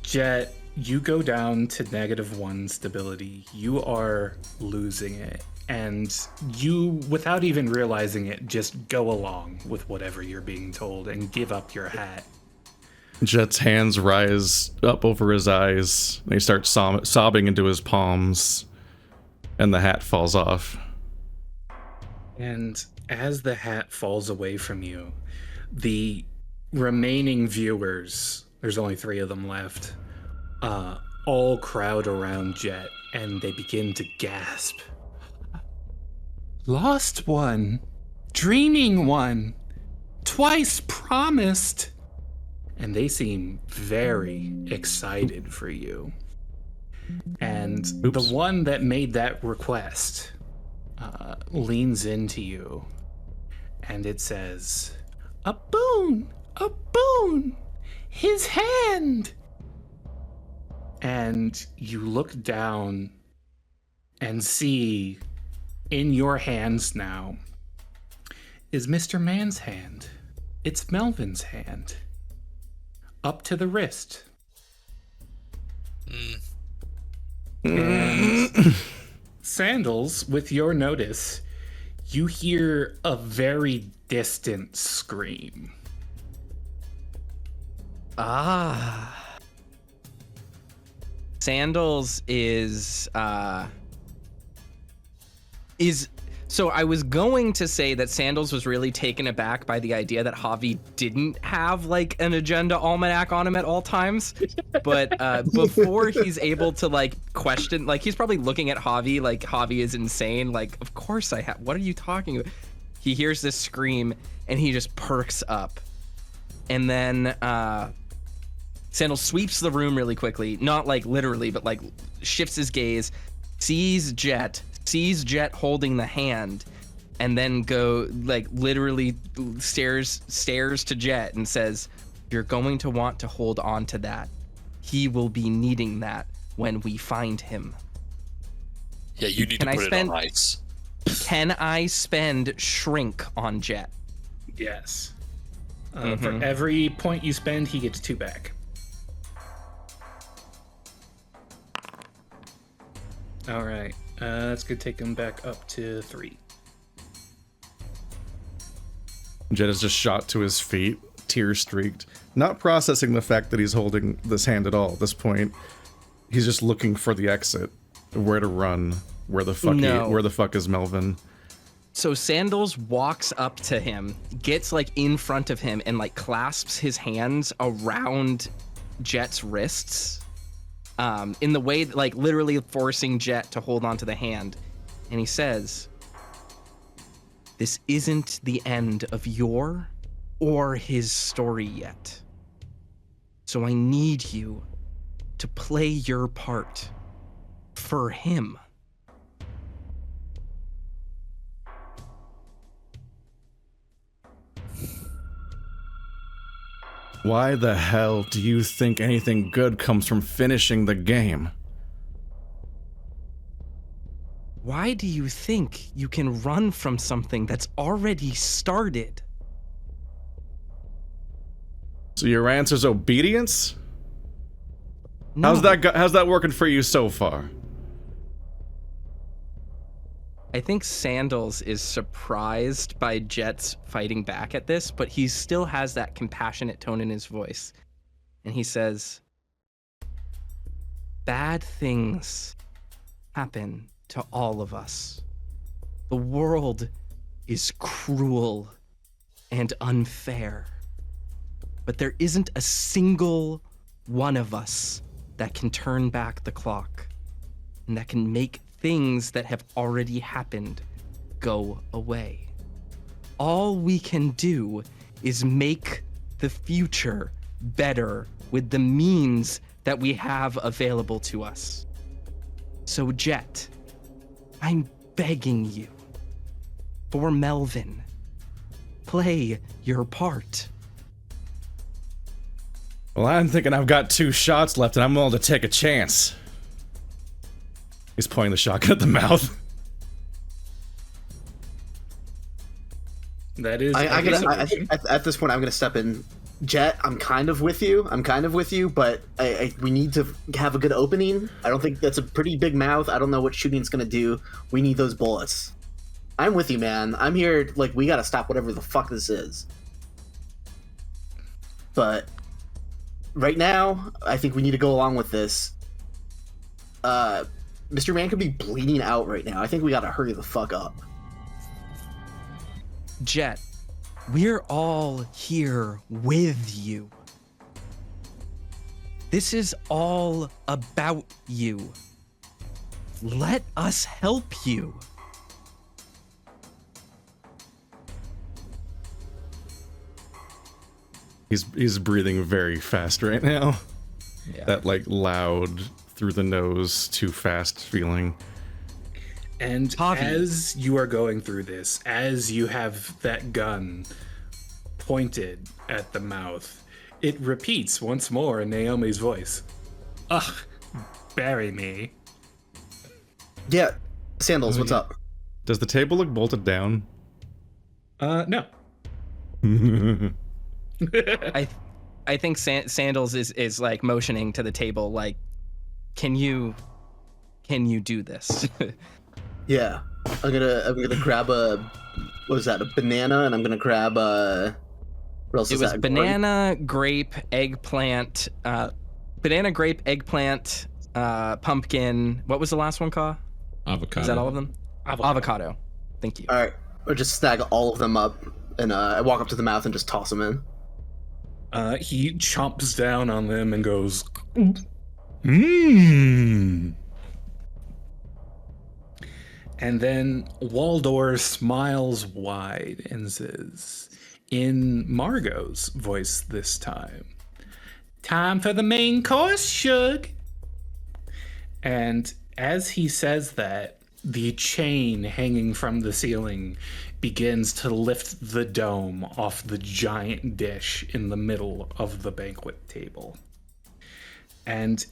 Jet, you go down to -1 stability. You are losing it. And you, without even realizing it, just go along with whatever you're being told and give up your hat. Jet's hands rise up over his eyes. They start sobbing into his palms, and the hat falls off. And as the hat falls away from you, the remaining viewers, there's only 3 of them left, all crowd around Jet, and they begin to gasp. Lost one, dreaming one, twice promised. And they seem very excited for you. And the one that made that request leans into you, and it says, a boon, his hand. And you look down and see in your hands now is Mr. Man's hand. It's Melvin's hand. Up to the wrist. And Sandals, with your notice, you hear a very distant scream. Sandals is so I was going to say that Sandals was really taken aback by the idea that Javi didn't have like an agenda almanac on him at all times. But before he's able to like question, like he's probably looking at Javi like Javi is insane. Like, of course I have. What are you talking about? He hears this scream and he just perks up. And then Sandals sweeps the room really quickly, not like literally, but like shifts his gaze, sees Jet holding the hand, and then go like literally stares to Jet and says, you're going to want to hold on to that. He will be needing that when we find him. Yeah, you need to put it on ice. Can I spend shrink on Jet? Yes. For every point you spend, he gets 2 back. All right. That's going to take him back up to 3. Jet is just shot to his feet, tears streaked, not processing the fact that he's holding this hand at all. At this point, he's just looking for the exit, where to run, where the fuck is Melvin? So Sandals walks up to him, gets like in front of him, and like clasps his hands around Jet's wrists. In the way, like literally forcing Jet to hold onto the hand. And he says, this isn't the end of your or his story yet. So I need you to play your part for him. Why the hell do you think anything good comes from finishing the game? Why do you think you can run from something that's already started? So your answer's obedience? No. How's that working for you so far? I think Sandals is surprised by Jet's fighting back at this, but he still has that compassionate tone in his voice. And he says, bad things happen to all of us. The world is cruel and unfair, but there isn't a single one of us that can turn back the clock and that can make things that have already happened go away. All we can do is make the future better with the means that we have available to us. So Jet, I'm begging you, for Melvin, play your part. Well, I'm thinking I've got 2 shots left and I'm willing to take a chance. He's pointing the shotgun at the mouth. That is. I think at this point I'm gonna step in. Jet, I'm kind of with you, but we need to have a good opening. I don't think that's a pretty big mouth. I don't know what shooting's gonna do. We need those bullets. I'm with you, man. I'm here. Like, we gotta stop whatever the fuck this is. But right now, I think we need to go along with this. Mr. Man could be bleeding out right now. I think we gotta hurry the fuck up. Jet, we're all here with you. This is all about you. Let us help you. He's breathing very fast right now. Yeah. That like loud through the nose, too fast feeling. And Javi. as you are going through this, as you have that gun pointed at the mouth, it repeats once more in Naomi's voice. Ugh, bury me. Yeah, Sandals, what's up? Does the table look bolted down? No. I think Sandals is like motioning to the table, like, can you do this? Yeah, I'm gonna grab a banana, and I'm gonna grab what else It is was that? banana, grape, eggplant, pumpkin. What was the last one, Ka? Avocado. Is that all of them? Avocado. Thank you. All right, or just snag all of them up, and I walk up to the mouth and just toss them in. He chomps down on them and goes, mmm. And then Waldor smiles wide and says, in Margot's voice this time, time for the main course, Shug. And as he says that, the chain hanging from the ceiling begins to lift the dome off the giant dish in the middle of the banquet table. And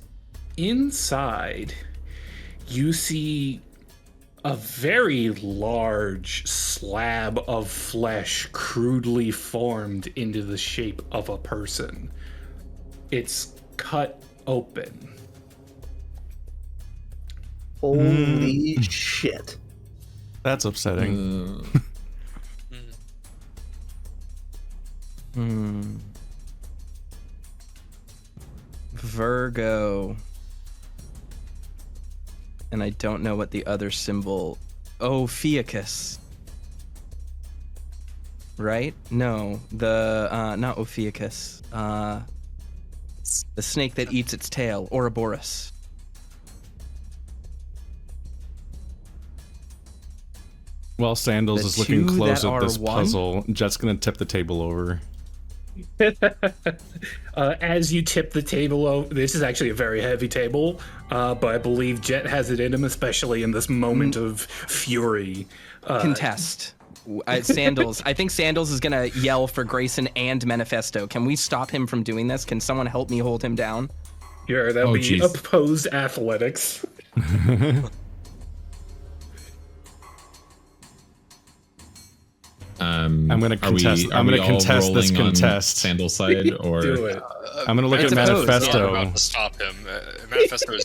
inside, you see a very large slab of flesh crudely formed into the shape of a person. It's cut open. Holy shit. That's upsetting. Virgo. And I don't know what the other symbol. Oh, Ophiuchus. Right? No, the not Ophiuchus. The snake that eats its tail, Ouroboros. While Sandals The is looking two close that at this are one? puzzle, Jet's gonna tip the table over. As you tip the table over, this is actually a very heavy table, but I believe Jet has it in him, especially in this moment of fury. Contest. Sandals. I think Sandals is gonna yell for Grayson and Manifesto. Can we stop him from doing this? Can someone help me hold him down? Yeah, that'll be geez. opposed athletics. I'm gonna contest. I'm gonna contest this contest. Sandal side, or Do it. I'm gonna look at It's opposed, Manifesto. I'm about to stop him. Manifesto is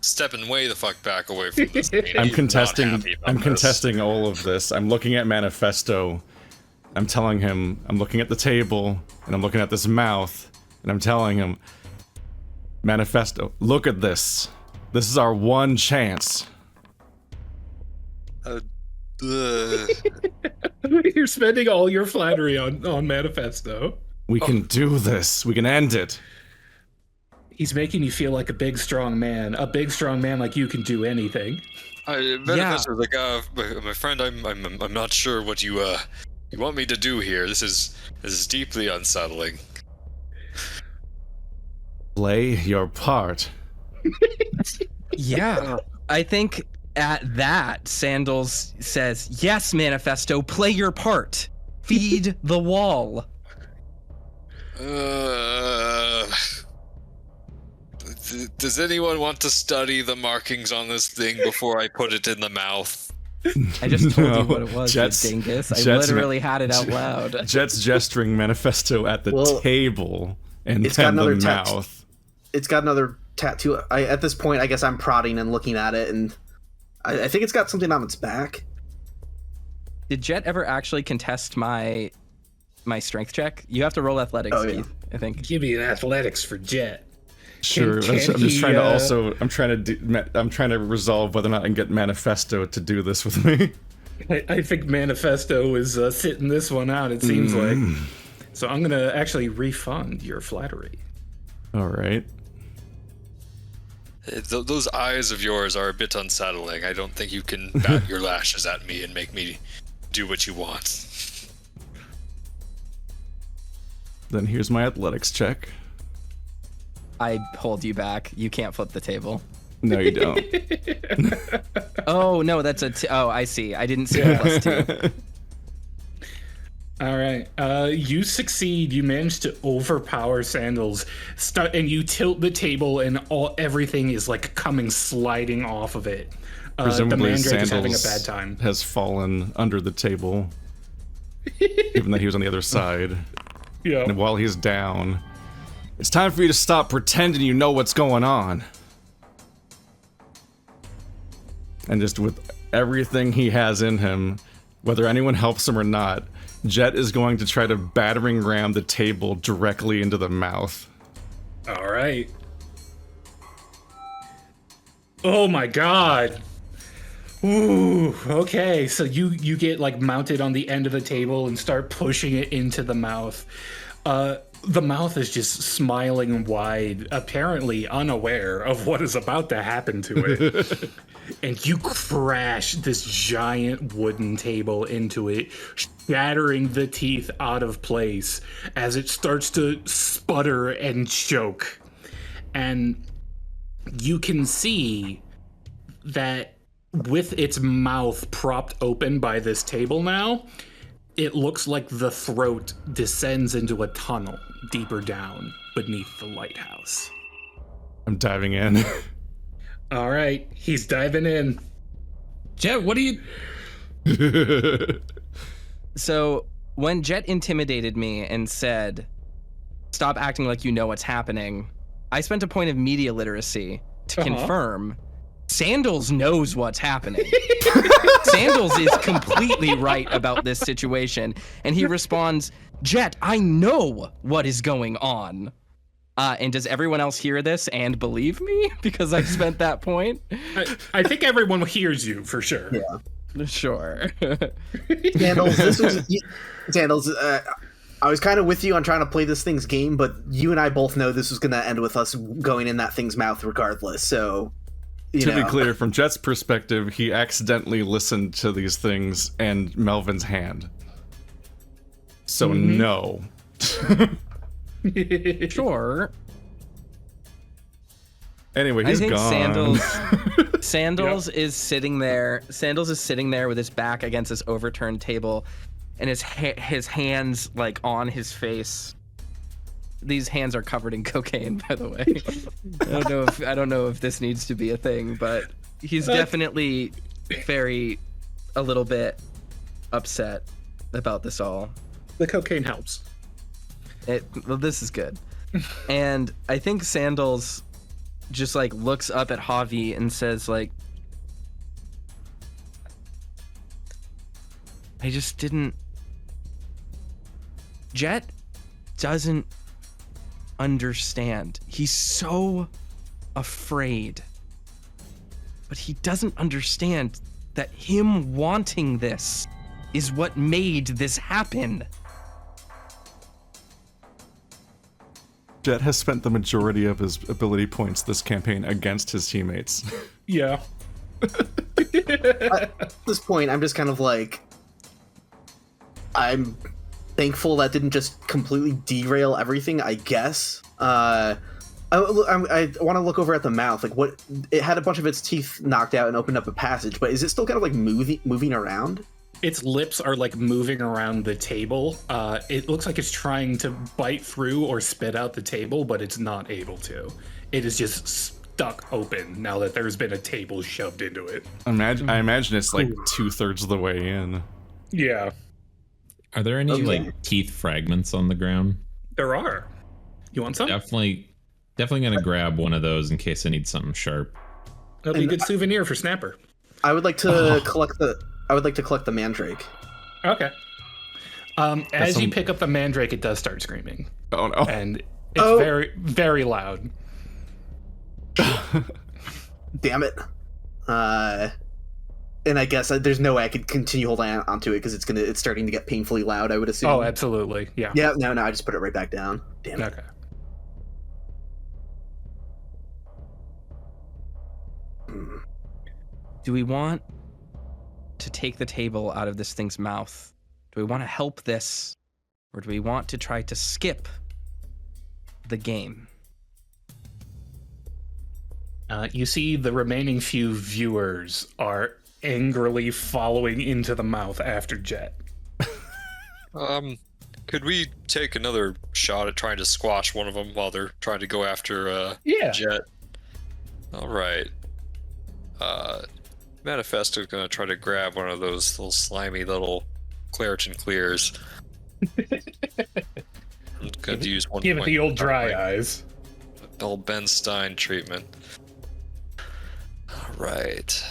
stepping way the fuck back away from this. I'm contesting all of this. I'm looking at Manifesto. I'm telling him, I'm looking at the table, and I'm looking at this mouth, and I'm telling him, Manifesto, look at this. This is our one chance. You're spending all your flattery on Manifesto. We can do this. We can end it. He's making you feel like a big, strong man. A big, strong man like you can do anything. Manifesto, like, my friend, I'm not sure what you want me to do here. This is deeply unsettling. Play your part. Yeah. I think at that, Sandals says, yes, Manifesto, play your part. Feed the wall. Does anyone want to study the markings on this thing before I put it in the mouth? I just told No, you what it was, Jet's- you dingus. I Jet's literally had it out loud. Jet's gesturing Manifesto at the Well, table and it's got then the another text. mouth. It's got another tattoo. At this point, I guess I'm prodding and looking at it, and I think it's got something on its back. Did Jet ever actually contest my my strength check. You have to roll athletics, Keith, I think. Give me an athletics for Jet. Sure. I'm just trying to I'm trying to resolve whether or not I can get Manifesto to do this with me. I think Manifesto is sitting this one out, it seems like. So I'm going to actually refund your flattery. All right. Those eyes of yours are a bit unsettling. I don't think you can bat your lashes at me and make me do what you want. Then here's my athletics check. I hold you back. You can't flip the table. No, you don't. Oh, no, that's oh, I see. I didn't see the +2. All right. You succeed. You manage to overpower Sandals, and you tilt the table, and everything is like coming sliding off of it. Presumably, the Mandrake is Sandals having a bad time. has fallen under the table, even though he was on the other side. Yeah. And while he's down, it's time for you to stop pretending you know what's going on. And just with everything he has in him, whether anyone helps him or not, Jet is going to try to battering ram the table directly into the mouth. All right. Oh my god. Ooh, okay. So you get like mounted on the end of the table and start pushing it into the mouth. The mouth is just smiling wide, apparently unaware of what is about to happen to it. And you crash this giant wooden table into it, shattering the teeth out of place as it starts to sputter and choke. And you can see that with its mouth propped open by this table now, it looks like the throat descends into a tunnel deeper down beneath the lighthouse. I'm diving in. All right, he's diving in. Jet, what do you... So when Jet intimidated me and said, "Stop acting like you know what's happening," I spent a point of media literacy to confirm Sandals knows what's happening. Sandals is completely right about this situation. And he responds, "Jet, I know what is going on." And does everyone else hear this and believe me? Because I spent that point. I think everyone hears you for sure. Yeah. Sure. Sandals, I was kind of with you on trying to play this thing's game, but you and I both know this was going to end with us going in that thing's mouth regardless, so... To be clear, from Jet's perspective, he accidentally listened to these things and Melvin's hand. So no. Sure. Anyway, he's I think gone. Sandals is sitting there. Sandals is sitting there with his back against this overturned table, and his hands like on his face. These hands are covered in cocaine, by the way. I don't know if this needs to be a thing, but he's definitely a little bit upset about this all. The cocaine helps. Well, this is good. And I think Sandals just like looks up at Javi and says like, I just didn't... Jet doesn't understand. He's so afraid. But he doesn't understand that him wanting this is what made this happen. Jet has spent the majority of his ability points this campaign against his teammates. Yeah. At this point, I'm just kind of like... I'm thankful that didn't just completely derail everything, I guess. I want to look over at the mouth. Like, what? It had a bunch of its teeth knocked out and opened up a passage, but is it still kind of like moving around? Its lips are like moving around the table. It looks like it's trying to bite through or spit out the table, but it's not able to. It is just stuck open now that there's been a table shoved into it. I imagine it's like 2/3 of the way in. Yeah. Are there any like teeth fragments on the ground? There are. You want some? Definitely gonna grab one of those in case I need something sharp. That'll be a good souvenir for Snapper. I would like to collect the mandrake. Okay. As you pick up the mandrake, it does start screaming. Oh no! And it's very, very loud. Damn it. And I guess there's no way I could continue holding onto it because it's starting to get painfully loud, I would assume. Oh, absolutely. Yeah. Yeah, no, I just put it right back down. Damn it. Okay. Do we want to take the table out of this thing's mouth? Do we want to help this? Or do we want to try to skip the game? You see the remaining few viewers are angrily following into the mouth after Jet. Could we take another shot at trying to squash one of them while they're trying to go after Jet? All right. Manifesto's gonna try to grab one of those little slimy little Claritin Clears. I'm going to use one. Give it the old dry eyes. Old Ben Stein treatment. All right.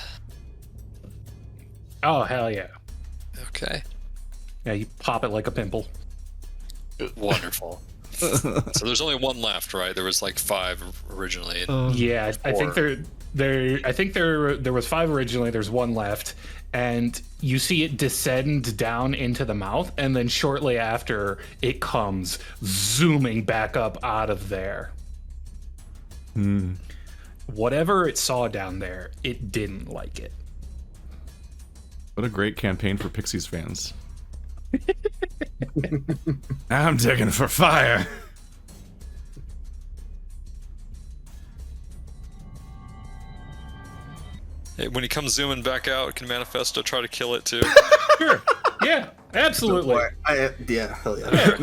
Oh, hell yeah. Okay. Yeah, you pop it like a pimple. Wonderful. So there's only one left, right? There was like 5 originally. Yeah, I think there was 5 originally. There's 1 left, and you see it descend down into the mouth, and then shortly after, it comes zooming back up out of there. Whatever it saw down there, it didn't like it. What a great campaign for Pixies fans. I'm digging for fire. Hey, when he comes zooming back out, can Manifesto try to kill it too? Sure. Yeah, absolutely. Yeah, hell yeah.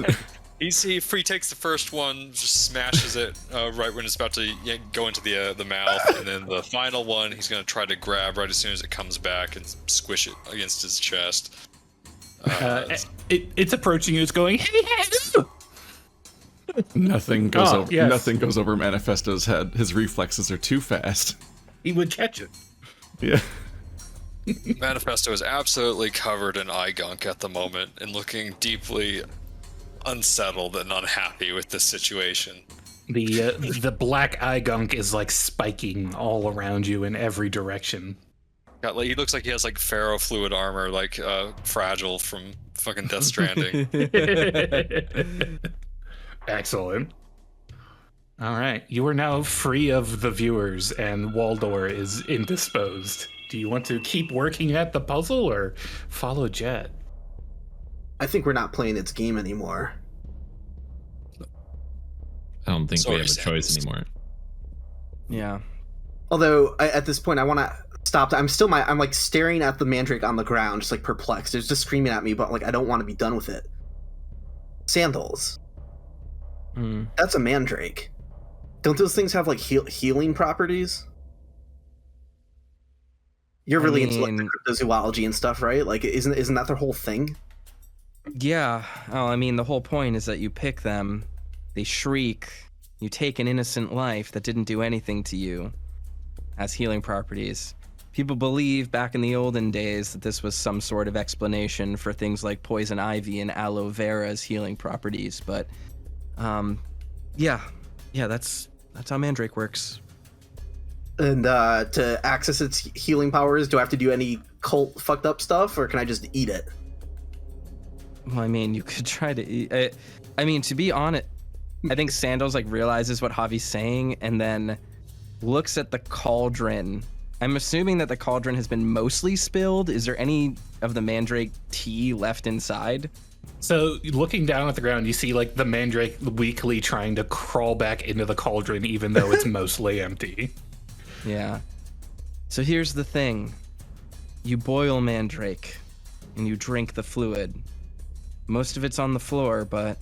He takes the first one, just smashes it right when it's about to go into the mouth, and then the final one he's going to try to grab right as soon as it comes back and squish it against his chest. It's approaching you. It's going. Nothing goes over. Yes. Nothing goes over Manifesto's head. His reflexes are too fast. He would catch it. Yeah. Manifesto is absolutely covered in eye gunk at the moment and looking deeply unsettled and unhappy with this situation. The black eye gunk is like spiking all around you in every direction. He looks like he has like ferrofluid armor, like Fragile from fucking Death Stranding. Excellent. All right, you are now free of the viewers, and Waldor is indisposed. Do you want to keep working at the puzzle or follow Jet? I think we're not playing its game anymore. I don't think we have a choice anymore. Yeah. Although at this point, I want to stop. I'm like staring at the mandrake on the ground, just like perplexed. It's just screaming at me, but like I don't want to be done with it. Sandals. That's a mandrake. Don't those things have like healing properties? You're really into like the cryptozoology and stuff, right? Like, isn't that their whole thing? Yeah. Oh, I mean, the whole point is that you pick them, they shriek, you take an innocent life that didn't do anything to you, has healing properties. People believe back in the olden days that this was some sort of explanation for things like poison ivy and aloe vera's healing properties, but yeah, that's how mandrake works. And to access its healing powers, do I have to do any cult fucked up stuff, or can I just eat it? Well, I mean, you could try to eat it. I mean, to be honest, I think Sandals like realizes what Javi's saying and then looks at the cauldron. I'm assuming that the cauldron has been mostly spilled. Is there any of the mandrake tea left inside? So looking down at the ground, you see like the mandrake weakly trying to crawl back into the cauldron, even though it's mostly empty. Yeah. So here's the thing. You boil mandrake and you drink the fluid. Most of it's on the floor, but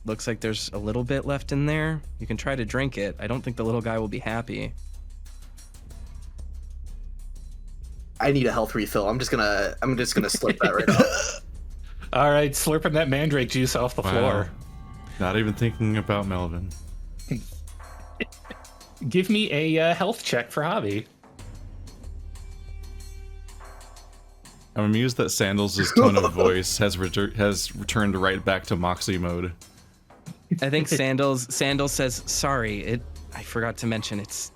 looks like there's a little bit left in there. You can try to drink it. I don't think the little guy will be happy. I need a health refill. I'm just gonna slurp that right off. All right, slurping that mandrake juice off the floor. Not even thinking about Melvin. Give me a health check for Javi. I'm amused that Sandals' tone of voice has returned right back to Moxie mode. I think Sandals says, sorry, I forgot to mention it's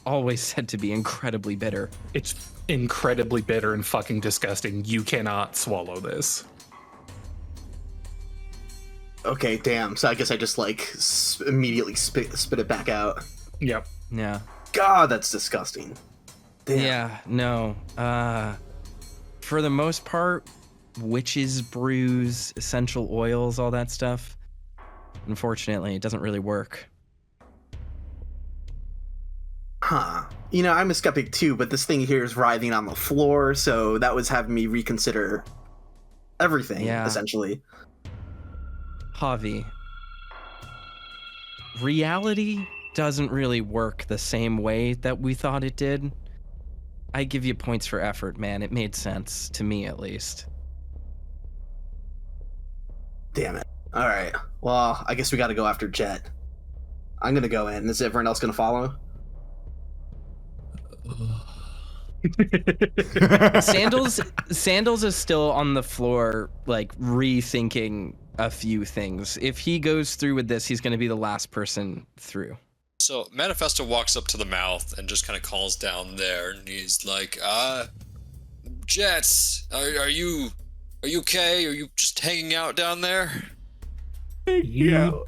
always said to be incredibly bitter. It's incredibly bitter and fucking disgusting. You cannot swallow this. Okay, damn. So I guess I just like immediately spit it back out. Yep. Yeah. God, that's disgusting. Damn. Yeah, no. For the most part, witches' brews, essential oils, all that stuff, unfortunately, it doesn't really work. Huh. You know, I'm a skeptic too, but this thing here is writhing on the floor, so that was having me reconsider everything, essentially. Javi, reality doesn't really work the same way that we thought it did. I give you points for effort, man. It made sense, to me at least. Damn it. Alright. Well, I guess we gotta go after Jet. I'm gonna go in. Is everyone else gonna follow? Sandals is still on the floor, like, rethinking a few things. If he goes through with this, he's gonna be the last person through. So Manifesto walks up to the mouth and just kind of calls down there, and he's like, Jets, are you okay? Are you just hanging out down there? You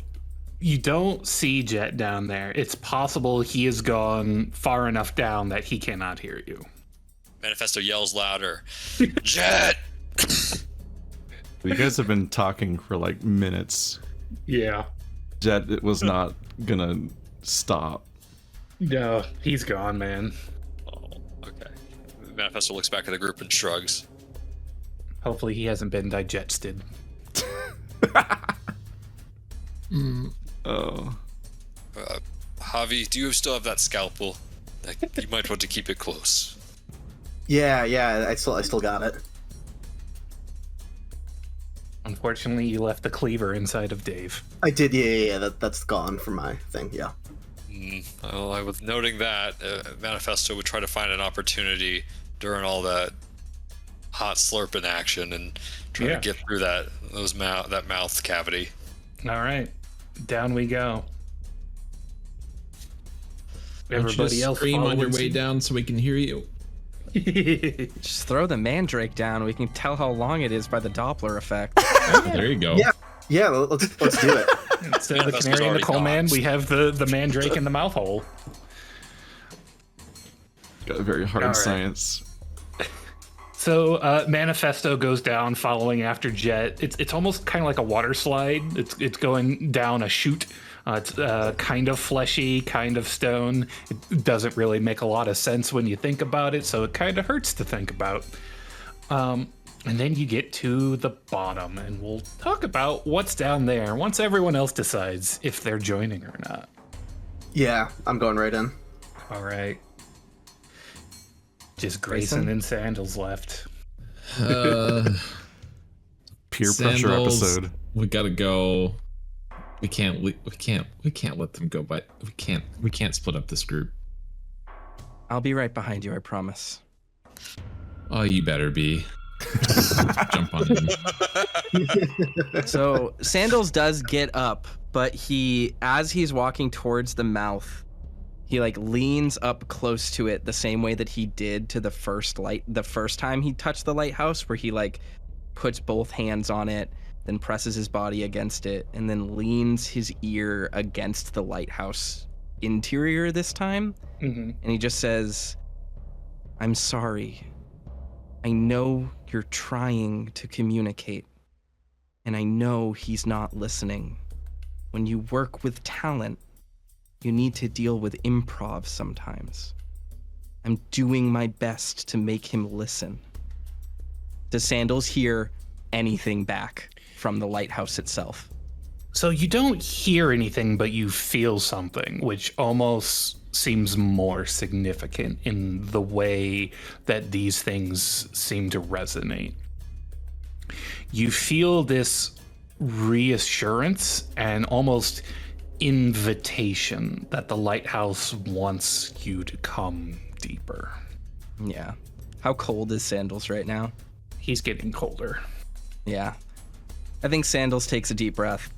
don't see Jet down there. It's possible he has gone far enough down that he cannot hear you. Manifesto yells louder, Jet! You guys have been talking for like minutes. Yeah. Jet was not gonna stop. No, he's gone, man. Oh, okay. Manifesto looks back at the group and shrugs. Hopefully he hasn't been digested. Oh. Javi, do you still have that scalpel? You might want to keep it close. Yeah, I still got it. Unfortunately, you left the cleaver inside of Dave. I did, yeah, that's gone from my thing, yeah. Well, I was noting that Manifesto would try to find an opportunity during all that hot slurping action and try to get through that mouth cavity. All right, down we go. Everybody else scream on your follows way you. down so we can hear you. Just throw the mandrake down. We can tell how long it is by the Doppler effect. Oh, there you go. Yeah, let's do it. Instead of the canary and the coal man, we have the mandrake in the mouth hole. Got a very hard All right. science. So Manifesto goes down following after Jet. It's almost kind of like a water slide. It's going down a chute. It's kind of fleshy, kind of stone. It doesn't really make a lot of sense when you think about it, so it kind of hurts to think about. And then you get to the bottom, and we'll talk about what's down there once everyone else decides if they're joining or not. Yeah, I'm going right in. All right. Just Grayson and Sandals left. Peer pressure Sandals, episode. We gotta go. We can't let them go. But we can't split up this group. I'll be right behind you, I promise. Oh, you better be. Jump on him. So Sandals does get up, but as he's walking towards the mouth, he like leans up close to it the same way that he did to the first time he touched the lighthouse, where he like puts both hands on it, then presses his body against it, and then leans his ear against the lighthouse interior this time. Mm-hmm. And he just says, I'm sorry. I know you're trying to communicate, and I know he's not listening. When you work with talent, you need to deal with improv sometimes. I'm doing my best to make him listen. Does Sandals hear anything back from the lighthouse itself? So you don't hear anything, but you feel something, which almost seems more significant in the way that these things seem to resonate. You feel this reassurance and almost invitation that the lighthouse wants you to come deeper. Yeah. How cold is Sandals right now? he's getting colder. Yeah. I think Sandals takes a deep breath,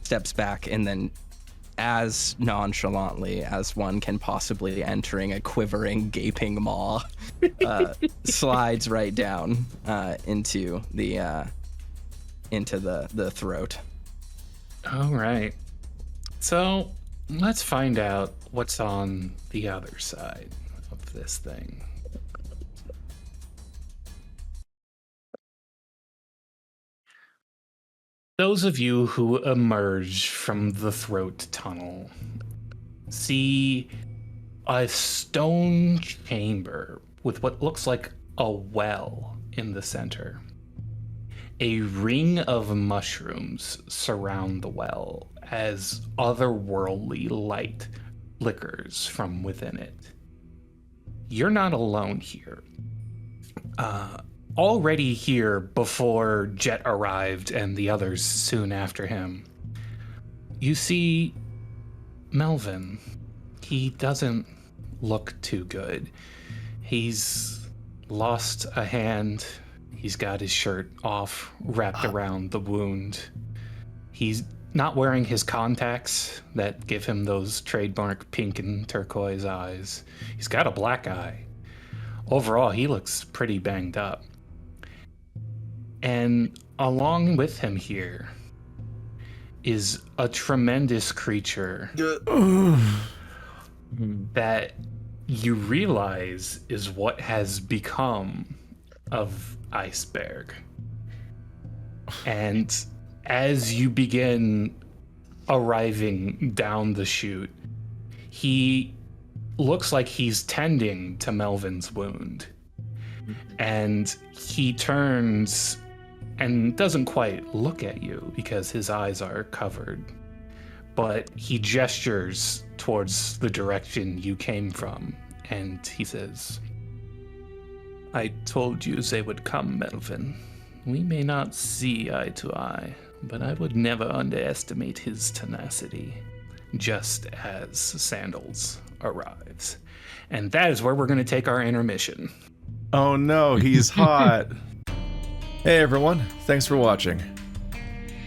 steps back, and then as nonchalantly as one can possibly entering a quivering, gaping maw, slides right down into the throat. All right. So let's find out what's on the other side of this thing. Those of you who emerge from the throat tunnel see a stone chamber with what looks like a well in the center. A ring of mushrooms surround the well as otherworldly light flickers from within it. You're not alone here. Already here before Jet arrived and the others soon after him, you see Melvin. He doesn't look too good. He's lost a hand. He's got his shirt off, wrapped around the wound. He's not wearing his contacts that give him those trademark pink and turquoise eyes. He's got a black eye. Overall, he looks pretty banged up. And along with him here is a tremendous creature that you realize is what has become of Iceberg. And as you begin arriving down the chute, he looks like he's tending to Melvin's wound. And he turns and doesn't quite look at you because his eyes are covered. But he gestures towards the direction you came from, and he says, "I told you they would come, Melvin. We may not see eye to eye, but I would never underestimate his tenacity," just as Sandals arrives. And that is where we're going to take our intermission. Oh no, he's hot. Hey everyone, thanks for watching.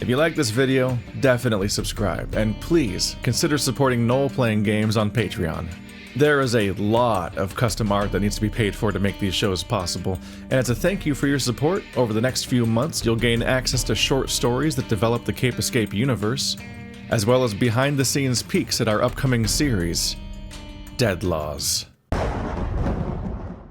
If you like this video, definitely subscribe, and please consider supporting Gnollplaying games on Patreon. There is a lot of custom art that needs to be paid for to make these shows possible, and as a thank you for your support, over the next few months you'll gain access to short stories that develop the Cape Escape universe, as well as behind-the-scenes peeks at our upcoming series, Dead Laws.